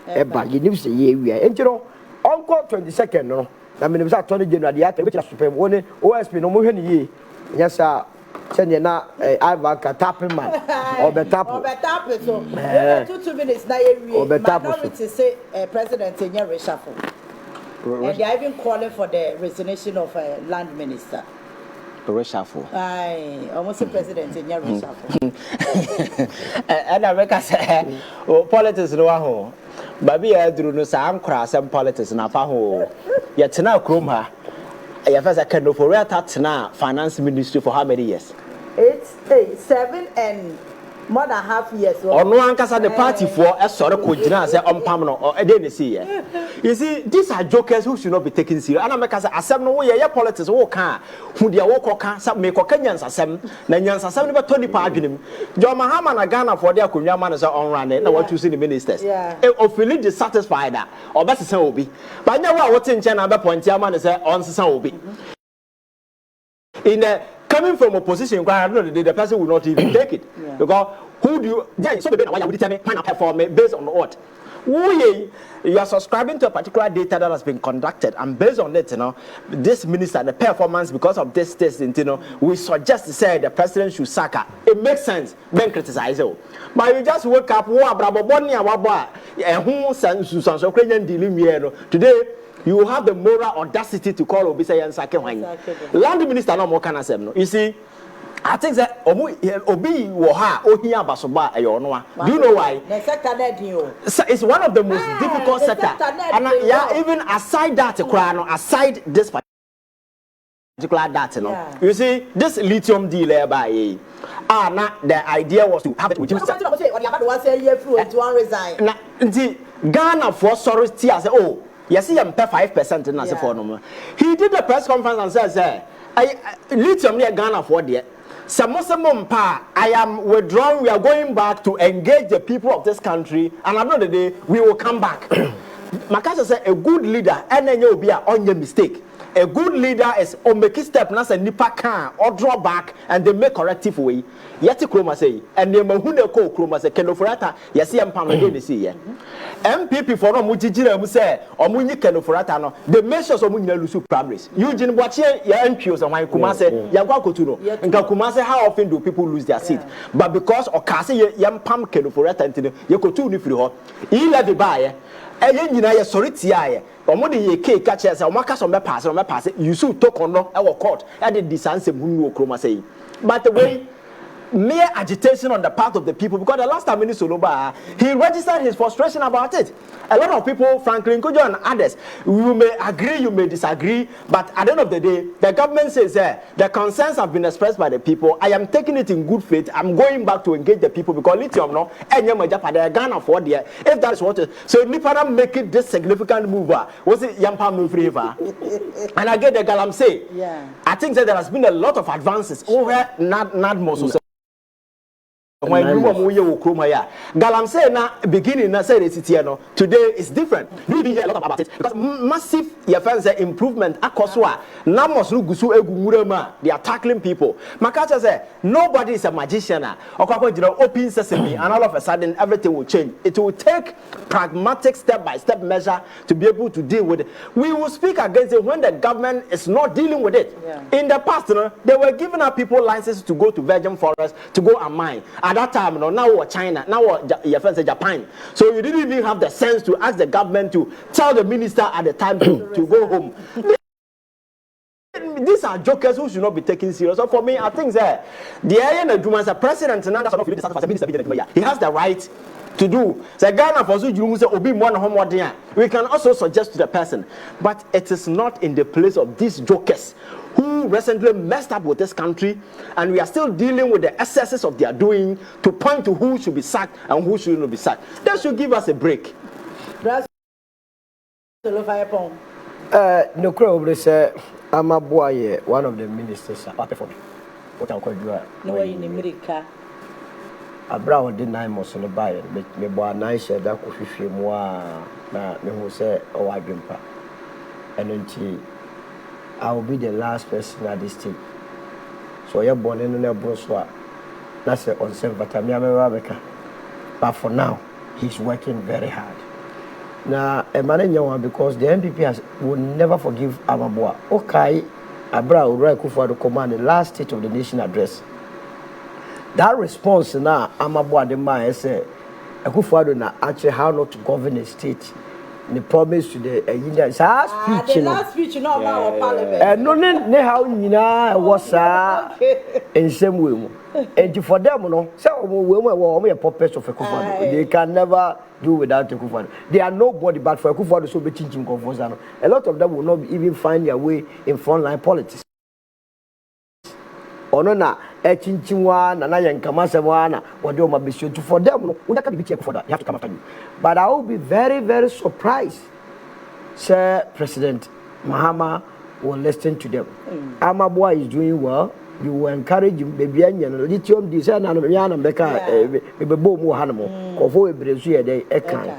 Eba, you never say ye we are. And you know, Uncle 22nd, no. I mean, it was Attorney General, the actor, which is Supreme one, OSP, no more than ye. Yes, sir. Send you now, Ivan tapping man. Or the tap. Or the tap. So, 2 minutes now, or the tap. To say President in your reshuffle. And they are even calling for the resignation of a land minister. Reshuffle. Aye, almost a president in your reshuffle. And I make us say, politics no one. Baby, I drew no sound cross and politics na faho. Yet now, Krumha. I have as a candle for rare tats now, finance ministry for how many years? It's 7 and more than half years. Or no one can say the party for a sort of coordinate say on Pamano or a day see. You see, these are jokers who should not be taken serious. And I'm a assembly way, your politics walk who they walk can some make Kenyans assembly, Nanyans assembly about 20 party. John Mahama and Ghana for their Kunyaman is on running. I want to see the ministers. Or feeling dissatisfied that or better say be. But now what's in China about point Yaman is on Saudi. In coming from opposition, the person will not even take it. Because who do you so why would you tell me perform based on what? You are subscribing to a particular data that has been conducted, and based on it, this minister, the performance because of this testing, we suggest to say the president should sack her. It makes sense, then criticize it. But you just wake up, today. You have the moral audacity to call Obisa and Sakewany. Land minister no more can say no. You see, I think that Obi Woha Ohia Basoba Ayonoa. Do you know why? It's one of the most difficult sector. And even aside that, aside this particular data, you see, this lithium deal by the idea was to have it with you. Ghana for sorry tears. Oh. Yes, he am 5% in as for no. He did a press conference and says, I lithium near Ghana for there. I am withdrawing, we are going back to engage the people of this country, and another day we will come back. Makasa said a good leader, and then you'll be on your mistake. A good leader is or make a step, not a nipa can or draw back and they make corrective way. Yeti Kroma say, and they mahuna ko Kroma say, Kenoforata, yes, I'm Pamade see. NPP for no Mujijira say, or Muni Kenoforata, no, the measures of Munya Lusu primaries. Eugene Watcher, your NPOs and why Kumase, Yagwako to know, and Kakumase, how often do people lose their seat? But because of Kasi, Yam Pam Kenoforata, and Yakotu Nifrio, he let the buyer. You sorry, Tia. Omodi ye cake catchers, or Marcus on my pass, you should talk on our court, and the distance of Munu Kroma say. But the way mere agitation on the part of the people, because the last time Minister Soloba, he registered his frustration about it. A lot of people, Franklin Kojo and others, you may agree, you may disagree, but at the end of the day, the government says the concerns have been expressed by the people. I am taking it in good faith. I'm going back to engage the people because lithium no, and Ghana for there. If that is what it is. So Nipana make it this significant mover. Was it Yampam Mufriva? And I get the Galam say, I think that there has been a lot of advances over not most. When Galam say na beginning na say today is different. You didn't hear a lot about it because massive improvement akoswa namos gusu egumurema. They are tackling people. Makacha say nobody is a magician. Open sesame and all of a sudden everything will change. It will take pragmatic step-by-step measure to be able to deal with it. We will speak against it when the government is not dealing with it. In the past, they were giving out people licenses to go to virgin forest to go and mine. At that time, now we're China, now we're Japan. So you didn't even have the sense to ask the government to tell the minister at the time to go home. These are jokers who should not be taken serious. So for me, I think that the Adjoa as a president, he has the right to do. So Ghana for we can also suggest to the person, but it is not in the place of these jokers who recently messed up with this country, and we are still dealing with the excesses of their doing to point to who should be sacked and who should not be sacked. That should give us a break. No crowd say I'm a boy, one of the ministers. What I'm going to do? No, in America. A brown deny most on the buyer. Me boy nice that could feel more. Na me who say, oh, I drink. And then I will be the last person at this team. So you're born in a brochure. That's it on Saint Vatamia. But for now, he's working very hard. Now, a man because the NPP will never forgive Amaboa. Okay, Abra will write for the command the last State of the Nation address. That response now, Amaboa the man say, Akufo-Addo na actually how not to govern a state. The promise to the Indian speech. The last speech, no, about Parliament. And no, how you was in same way. And for them, no, some women are puppets of Akufo-Addo. They can never do without Akufo-Addo. They are nobody, but for Akufo-Addo, so be teaching confusion. A lot of them will not even find their way in frontline politics. ono na echinchiwa na yankama sewana wode o mabesio to for them no we can be check for that you have to come after you but I will be very very surprised sir President Mahama will listen to them Amaboa is doing well you will encourage him baby anya no lithium diesel na no ya na beka bebo mu ha no kofo ebrezu ye dey ekan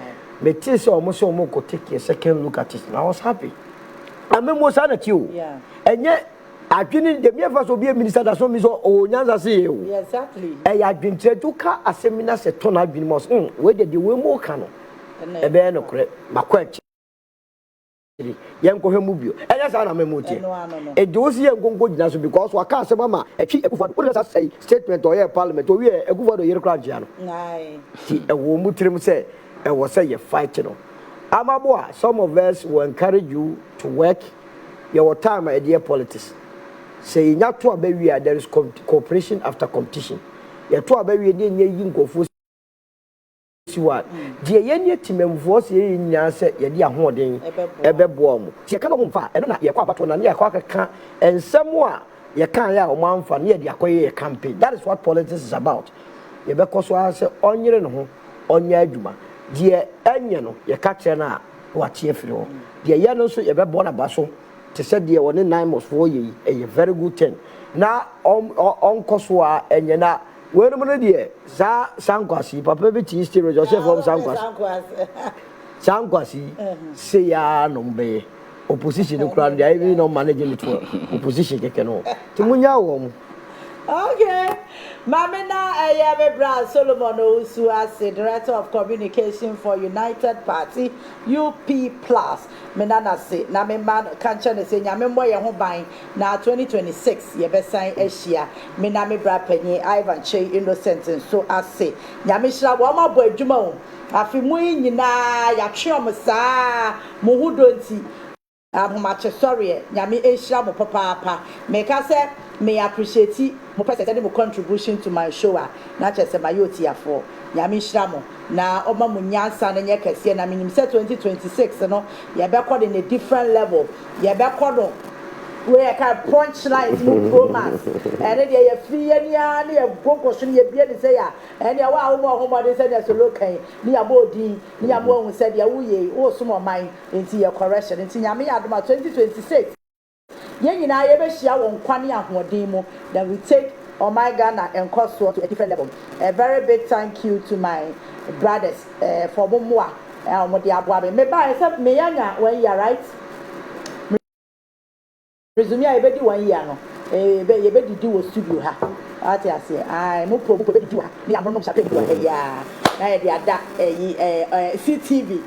me tell say almost omo go take a second look at it and I was happy amemo sa na ti o enye adwini de me fa so be minister da so mi so o nyanza se o exactly ya adwintre to ka asemina se to na adwini mos we de we mo ka no e be no kore makwa yen ko hwemu bio enya sa na memo tie e de osi yen gongo gina so because waka asema ma etwi ekufa do let us say statement or parliament o we ekufa do yere kra gia no nai ti e wo mu tirim se e wo say ye fight no amaboa some of us will encourage you to work your time at the politics say nya to abawi there is cooperation after competition ye to abawi dey nya yi nkofo siwa die ye ne timemfo se ye nya se ye de ahoden ebebo mu tie ka no mfa eno na ye kwa abato na ye kwa kaka ensemo a ye kan ya o manfa na ye de akoye campaign that is what politics is about ye be koso ase onyere no ho onya adwuma die enye no ye ka kire na wa tie firi ho die ye no so ye be bo na baso te said the one 9 months for ye a very good thing na on koso a enye na we no mo de sankwasi papa be ti history Joseph from sankwasi say ya no be opposition no crowd dey even no manage it for opposition keke no ti munya wo okay Mamina Ayame Bra Solomon Owusu as the Director of Communication for United Party UP Plus. Menana say na me man kancha ne say nyame mbo ye ho ban na 2026 ye besan ahia me na me bra panyi Ivan Kyei innocent so ase nyame hira wo ma bo adwuma o afi mu nyina ya twem saa mo hudonti abomache sorry nyame ehira mo papa me ka say me appreciate mo present mo contribution to my show na chese my yotiafo nyame hira mo na oma mo nyansa na nye kese na minim say 2026 no ye be call in a different level ye be call where can punchline mo romance and then ye free ania na ye gonko so ye bia ni say ya and ya wa ho de say na so lokan ni ya bodin ni ya mo hu say ya wuye wo so mo man enti ye correction enti nyame ya adoma 2026 ye nyina ye be hia won kwane ahoden mu that we take my Ghana and cost to a different level. A very big thank you to my brothers for Momoa and Modiabwabe. Maybe I said Mayanya 1 year, right? Resume I bet you 1 year. No, you bet you do a studio. I say, I no problem. Me, I'm not going to yeah, CTV.